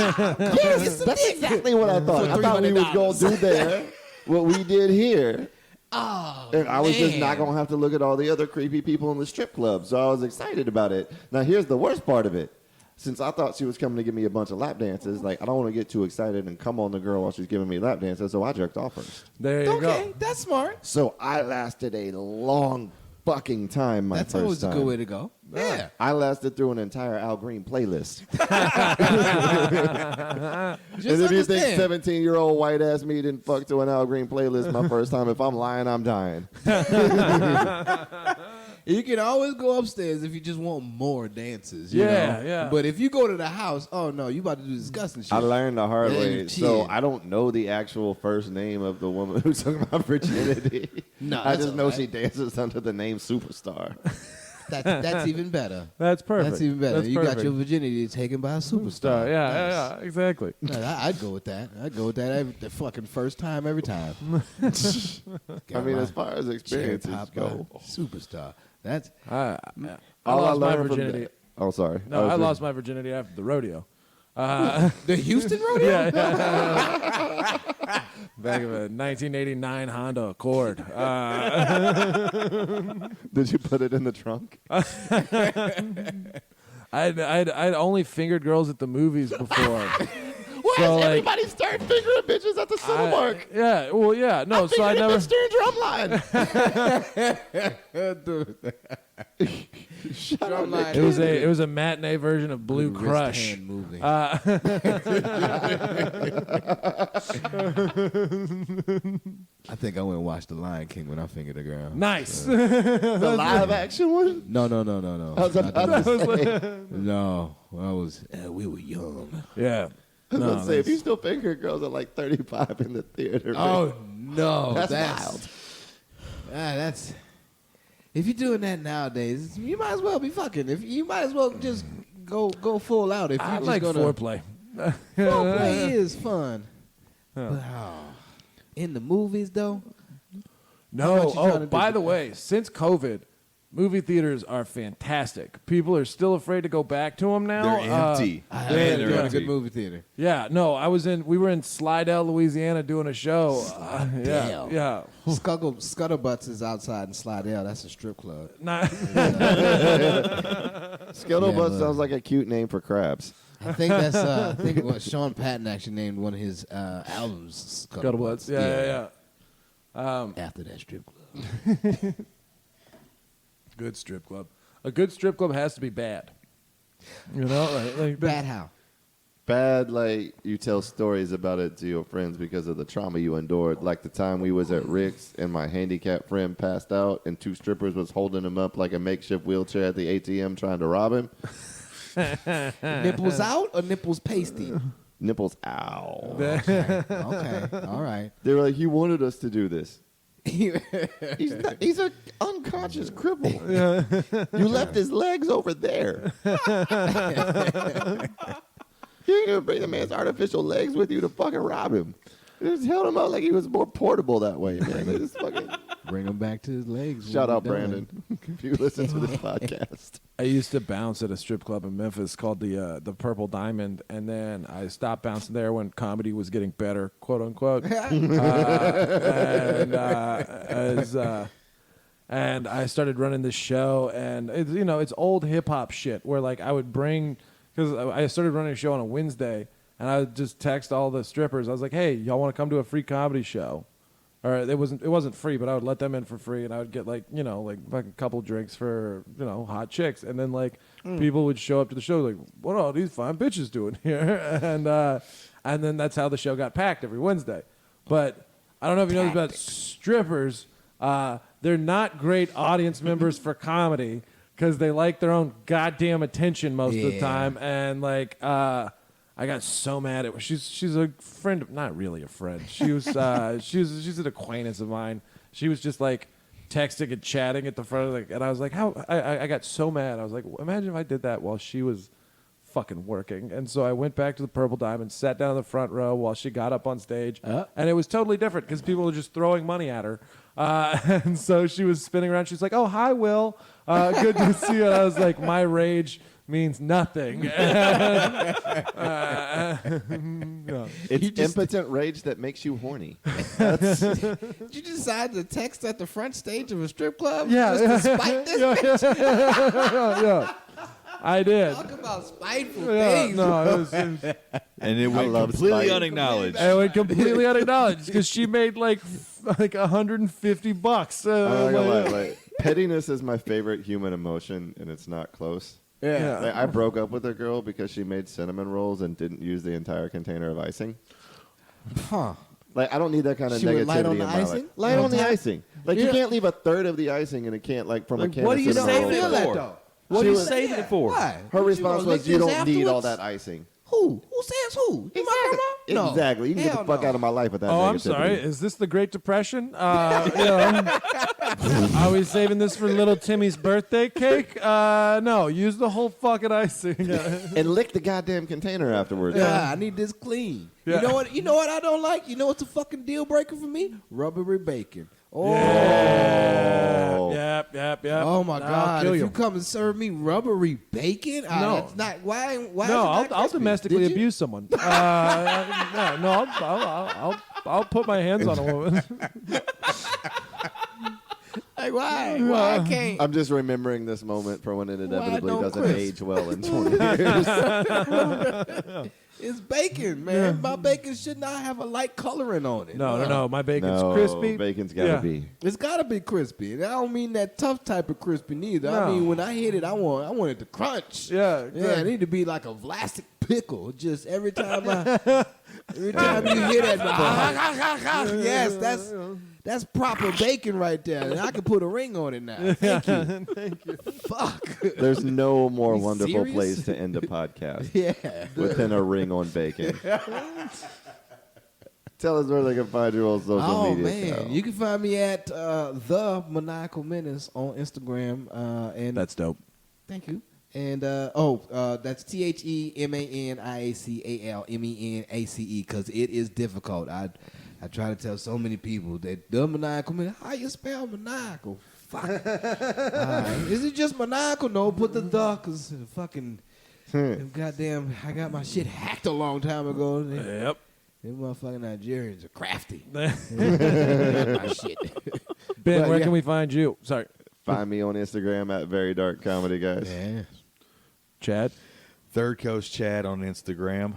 Yes, that's exactly what I thought. I thought we was going to do there what we did here. Oh, And I was just not going to have to look at all the other creepy people in the strip club. So I was excited about it. Now, here's the worst part of it. Since I thought she was coming to give me a bunch of lap dances, like, I don't want to get too excited and come on the girl while she's giving me lap dances, so I jerked off first. There you Okay, go. that's smart. So I lasted a long fucking time my That's first always time. a good way to go. Yeah. I lasted through an entire Al Green playlist. Just And if you think understand. 17-year-old white-ass me didn't fuck to an Al Green playlist my first time, if I'm lying, I'm dying. You can always go upstairs if you just want more dances. You Yeah, know? yeah. But if you go to the house, oh no, you about to do disgusting shit. I learned the hard Yeah, way. you So cheated. I don't know the actual first name of the woman who took my virginity. No, I that's just know all right. she dances under the name Superstar. That's even better. That's perfect. That's even better. That's you perfect. got your virginity taken by a superstar. Yeah, exactly. No, I'd go with that. I'd go with that the fucking first time every time. I mean, as far as experiences go. Superstar. That's I All lost my learned from virginity. that- Oh, sorry. No, I was lost my virginity after the rodeo. the Houston rodeo. Yeah. Back of a 1989 Honda Accord. Did you put it in the trunk? I'd only fingered girls at the movies before. Why So, is like, everybody start fingering bitches at the Cinemark? Yeah, well, yeah, no. So I never. Mr. Drumline. It was a matinee version of Blue Crush. Wrist-hand movie. I think I went and watched The Lion King when I fingered a girl. Nice. The live action one? No. I was about to say. No, we were young. Yeah. I was No, about to say, if you still finger girls at like 35 in the theater, Oh no, that's wild. That's if you're doing that nowadays, you might as well be fucking. If you might as well just go full out. If you I just like gonna foreplay. foreplay is fun. But in the movies though, No. much you trying to Oh, do? by the way, since COVID, movie theaters are fantastic. People are still afraid to go back to them now. They're empty. I Yeah, heard they're you're in a empty. good movie theater. Yeah, no, we were in Slidell, Louisiana doing a show. Slidell. Yeah. Scuttlebutts is outside in Slidell. That's a strip club. Not, Scuttlebutt Yeah, sounds like a cute name for crabs. I think that's I think what Sean Patton actually named one of his albums Scuttlebutts. Yeah. After that strip club. Good strip club. A good strip club has to be bad. You know, like Bad how? Bad, like you tell stories about it to your friends because of the trauma you endured. Like the time we was at Rick's and my handicapped friend passed out and 2 strippers was holding him up like a makeshift wheelchair at the ATM trying to rob him. Nipples out or nipples pasty? Nipples, ow. Okay, all right. They were like, he wanted us to do this. He's an unconscious cripple. You left his legs over there. You didn't even bring the man's artificial legs with you to fucking rob him. You just held him up like he was more portable that way, man. They just fucking Bring him back to his legs. Shout when out, we're done. Brandon, if you listen to this podcast. I used to bounce at a strip club in Memphis called the Purple Diamond, and then I stopped bouncing there when comedy was getting better, quote unquote. And I started running this show, and it's old hip hop shit where like I would bring, because I started running a show on a Wednesday, and I would just text all the strippers. I was like, hey, y'all want to come to a free comedy show? Or it wasn't free, but I would let them in for free, and I would get like a couple drinks for hot chicks, and then like people would show up to the show like, what are all these fine bitches doing here? And then that's how the show got packed every Wednesday. But I don't know if you know this about strippers. They're not great audience members for comedy because they like their own goddamn attention most of the time, and like. I got so mad at her. She's a friend, not really a friend. She was she's an acquaintance of mine. She was just like texting and chatting at the front of and I was like, how I got so mad. I was like, imagine if I did that while she was fucking working. And so I went back to the Purple Diamond, sat down in the front row while she got up on stage, and it was totally different because people were just throwing money at her. And so she was spinning around. She's like, "Oh, hi, Will. Good to see you." And I was like, my rage means nothing. It's impotent rage that makes you horny. Did you decide to text at the front stage of a strip club? Yeah. Just to spite this bitch? Yeah. I did. Talk about spiteful Yeah, things. no, it was And it I went love completely spite. unacknowledged. I went completely unacknowledged because she made like $150. I'm not gonna lie, like, pettiness is my favorite human emotion, and it's not close. Yeah. Like, I broke up with a girl because she made cinnamon rolls and didn't use the entire container of icing. Huh. Like, I don't need that kind of She negativity would light on in the my icing? life. Light on the icing. Like, Yeah. you can't leave a third of the icing in a can, like, from a can What of do you cinnamon don't saving feel it that, for? though? What She are you was- saving it for? Why? Her You response gonna was, lick you this don't need all afterwards? that icing. Who? Who says who? You my grandma? No. Exactly. You can get Hell the fuck no. out of my life with that Oh, I'm negativity. sorry. Is this the Great Depression? Are we saving this for little Timmy's birthday cake? No, use the whole fucking icing. And lick the goddamn container afterwards. Yeah, I need this clean. Yeah. You know what? You know what I don't like? You know what's a fucking deal breaker for me? Rubbery bacon. Oh, Yep. oh my I'll God! kill If you. you come and serve me rubbery bacon, No. that's not why. Why? No, is it not I'll crispy? domestically Did you? abuse someone. I'll put my hands on a woman. Like why? Why I can't? I'm just remembering this moment for when it inevitably don't doesn't crisp? age well in 20 years. It's bacon, man. My bacon should not have a light coloring on it. No. My bacon's No, crispy. bacon's gotta Yeah. be. It's gotta be crispy. And I don't mean that tough type of crispy neither. I No. mean when I hit it, I want it to crunch. Yeah, Yeah, exactly. it need to be like a Vlasic pickle. Just every time you hit it, yes, that's proper bacon right there. And I can put a ring on it now. Thank you. Fuck. There's no more You wonderful serious? place to end a podcast Yeah. within a ring on bacon. Tell us where they can find you on social Oh media. man, Cal. you can find me at the Maniacal Menace on Instagram. And That's dope. thank you. And that's TheManiacalMenace because it is difficult. I try to tell so many people that the Maniacal Menace. How you spell maniacal? Fuck. Is it just maniacal? No, put the because fucking goddamn. I got my shit hacked a long time ago. Yep. Them motherfucking Nigerians are crafty. Ben, My shit. where yeah. can we find you? Sorry, Find me on Instagram at Very Dark Comedy, guys. Yeah. Chad. Third Coast Chad on Instagram.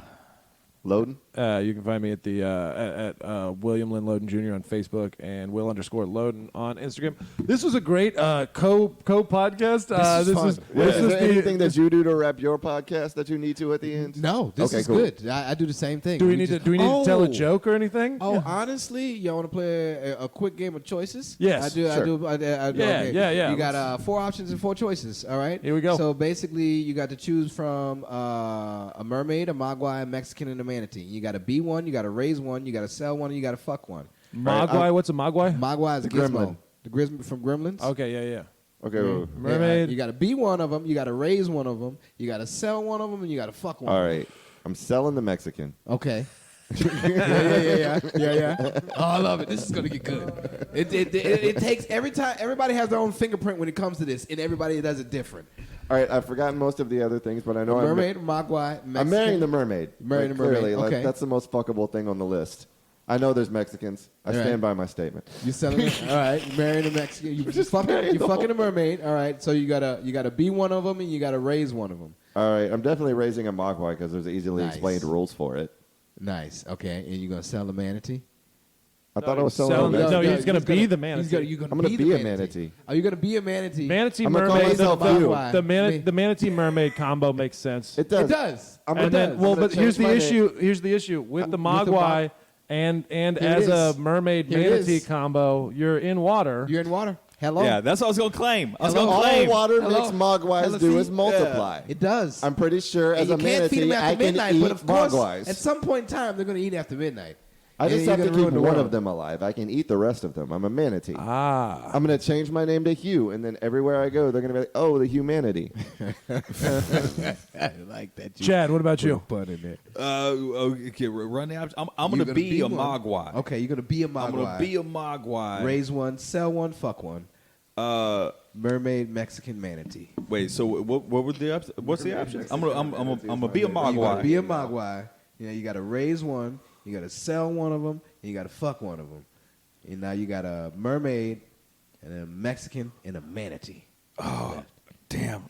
Loden? You can find me at the at William Loden Jr. on Facebook and Will_Loden on Instagram. This was a great co podcast. This is fun. Is there anything that you do to wrap your podcast that you need to at the end? No, this Okay, is cool. good. I do the same thing. Do we need to tell a joke or anything? Oh, honestly, y'all want to play a quick game of choices? Yes, I do. sure. I do. Okay. Yeah. You got 4 options and 4 choices. All right. Here we go. So basically, you got to choose from a mermaid, a mogwai, a Mexican, and a manatee. You got to be one. You got to raise one. You got to sell one. And you got to fuck one. Mogwai. What's a mogwai? Mogwai is a Gremlin. gizmo. The gizmo from Gremlins. Okay, yeah. Okay. well, Mermaid. You got to be one of them. You got to raise one of them. You got to sell one of them, and you got to fuck one. All of them. right. I'm selling the Mexican. Okay. Yeah. Oh, I love it. This is gonna get good. It takes every time. Everybody has their own fingerprint when it comes to this, and everybody does it different. All right, I've forgotten most of the other things, but I know Mermaid, Mogwai, Mexican. I'm marrying the mermaid. Marrying the mermaid, Clearly, okay. that's the most fuckable thing on the list. I know there's Mexicans. I All stand right. by my statement. You selling it? All right, you marrying a Mexican. You just fucking marrying the a mermaid. All right, so you gotta be one of them, and you gotta raise one of them. All right, I'm definitely raising a Mogwai because there's easily Nice. explained rules for it. Nice. Okay, and you gonna sell the manatee? I thought I was selling selling a the- manatee. no, he's gonna be the manatee. You're I'm gonna be a manatee. Are you gonna be a manatee? Manatee I'm gonna call mermaid. myself you. The manatee mermaid combo makes sense. It does. It does. I'm And gonna, then, well, I'm gonna but here's change the my issue. Here's the issue with the with the Mogwai and Here as it a is. mermaid Here it manatee is. combo, you're in water. You're in water. Hello. Yeah, that's what I was gonna claim. I was Hello? gonna All claim. water Hello? makes Mogwais Hello, do see? is multiply. It does. I'm pretty sure and as you a can't feed them manatee, after I can midnight, eat but of course, Mogwais. at some point in time, they're gonna eat after midnight. I And just then have you're to gonna keep ruin the one world. of them alive. I can eat the rest of them. I'm a manatee. Ah. I'm going to change my name to Hugh, and then everywhere I go, they're going to be like, oh, the humanity. I like that. Chad, what about you? Put in there. Okay, run the options. I'm You're gonna be a one. Mogwai. Okay, you're gonna be a I'm Mogwai. gonna be a Mogwai. Raise one, sell one, fuck one. Mermaid Mexican manatee. Wait. So what were the options? What's the options? I'm gonna be a You gotta Mogwai. be a Mogwai. You gotta raise one. You gotta sell one of them. And you gotta fuck one of them. And now you got a mermaid, and a Mexican, and a manatee. Oh, damn.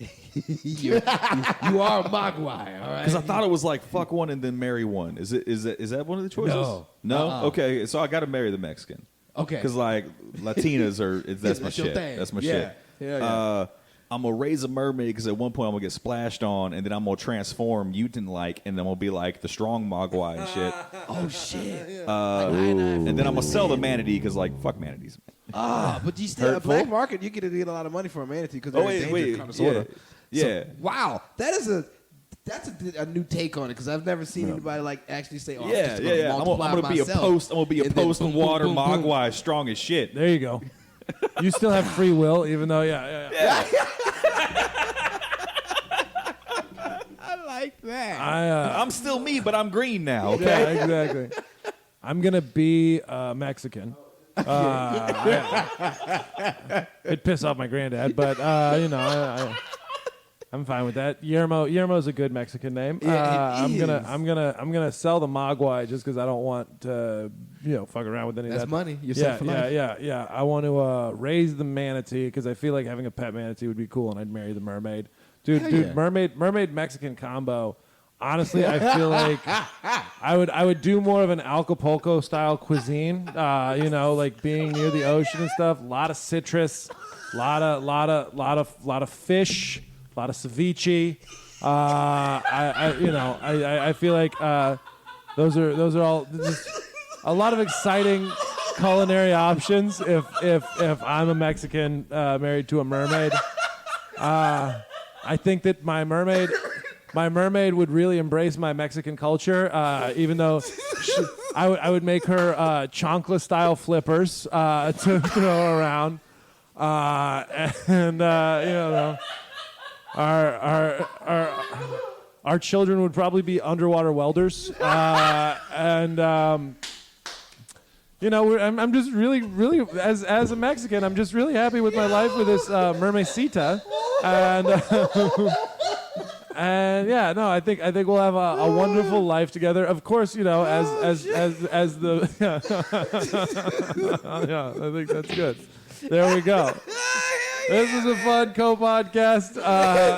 you are a Mogwai, all right? Because I thought it was like fuck one and then marry one. Is that one of the choices? No. No. Uh-uh. Okay. So I got to marry the Mexican. Okay. Because like Latinas are that's my That's your shit. thing. That's my Yeah. shit. Yeah. I'm gonna raise a mermaid because at one point I'm gonna get splashed on, and then I'm gonna transform mutant like, and then I'm gonna be like the strong Mogwai and shit. Oh shit. And then I'm gonna sell the manatee because like fuck manatees. But you still Hurtful? black market. You get a lot of money for a manatee because they're Oh wait, endangered, kind of, yeah, sorta. yeah. Wow, that's a new take on it because I've never seen anybody like actually say, "Oh, I'm Yeah, just yeah, gonna yeah. I'm multiply gonna be a myself." post. I'm gonna be a And then post boom, boom, water boom, boom. Mogwai, strong as shit. There you go. You still have free will, even though, yeah. I like that. I'm I'm still me, but I'm green now. Okay. yeah, exactly. I'm gonna be Mexican. It'd piss off my granddad, but I'm fine with that. Yermo's a good Mexican name. Yeah, it is. I'm gonna sell the Mogwai just because I don't want to fuck around with any That's of that. money. You're set for life. Yeah. I want to raise the manatee because I feel like having a pet manatee would be cool, and I'd marry the mermaid. Hell Dude, yeah. mermaid Mexican combo. Honestly, I feel like I would do more of an Acapulco style cuisine. Like being near the ocean and stuff. A lot of citrus, lot of fish, a lot of ceviche. I feel like those are all just a lot of exciting culinary options. If I'm a Mexican married to a mermaid, I think that my mermaid would really embrace my Mexican culture, even though I would make her chancla style flippers to throw around, our children would probably be underwater welders, I'm just really as a Mexican, I'm just really happy with my life with this mermaidcita, and yeah, no, I think we'll have a wonderful life together. Of course, as the yeah, I think that's good. There we go. This is a fun co-podcast.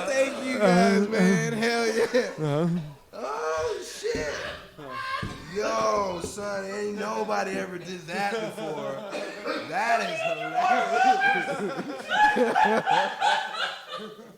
Thank you guys, man. Hell yeah. Oh shit. Yo, son, ain't nobody ever did that before. That is hilarious.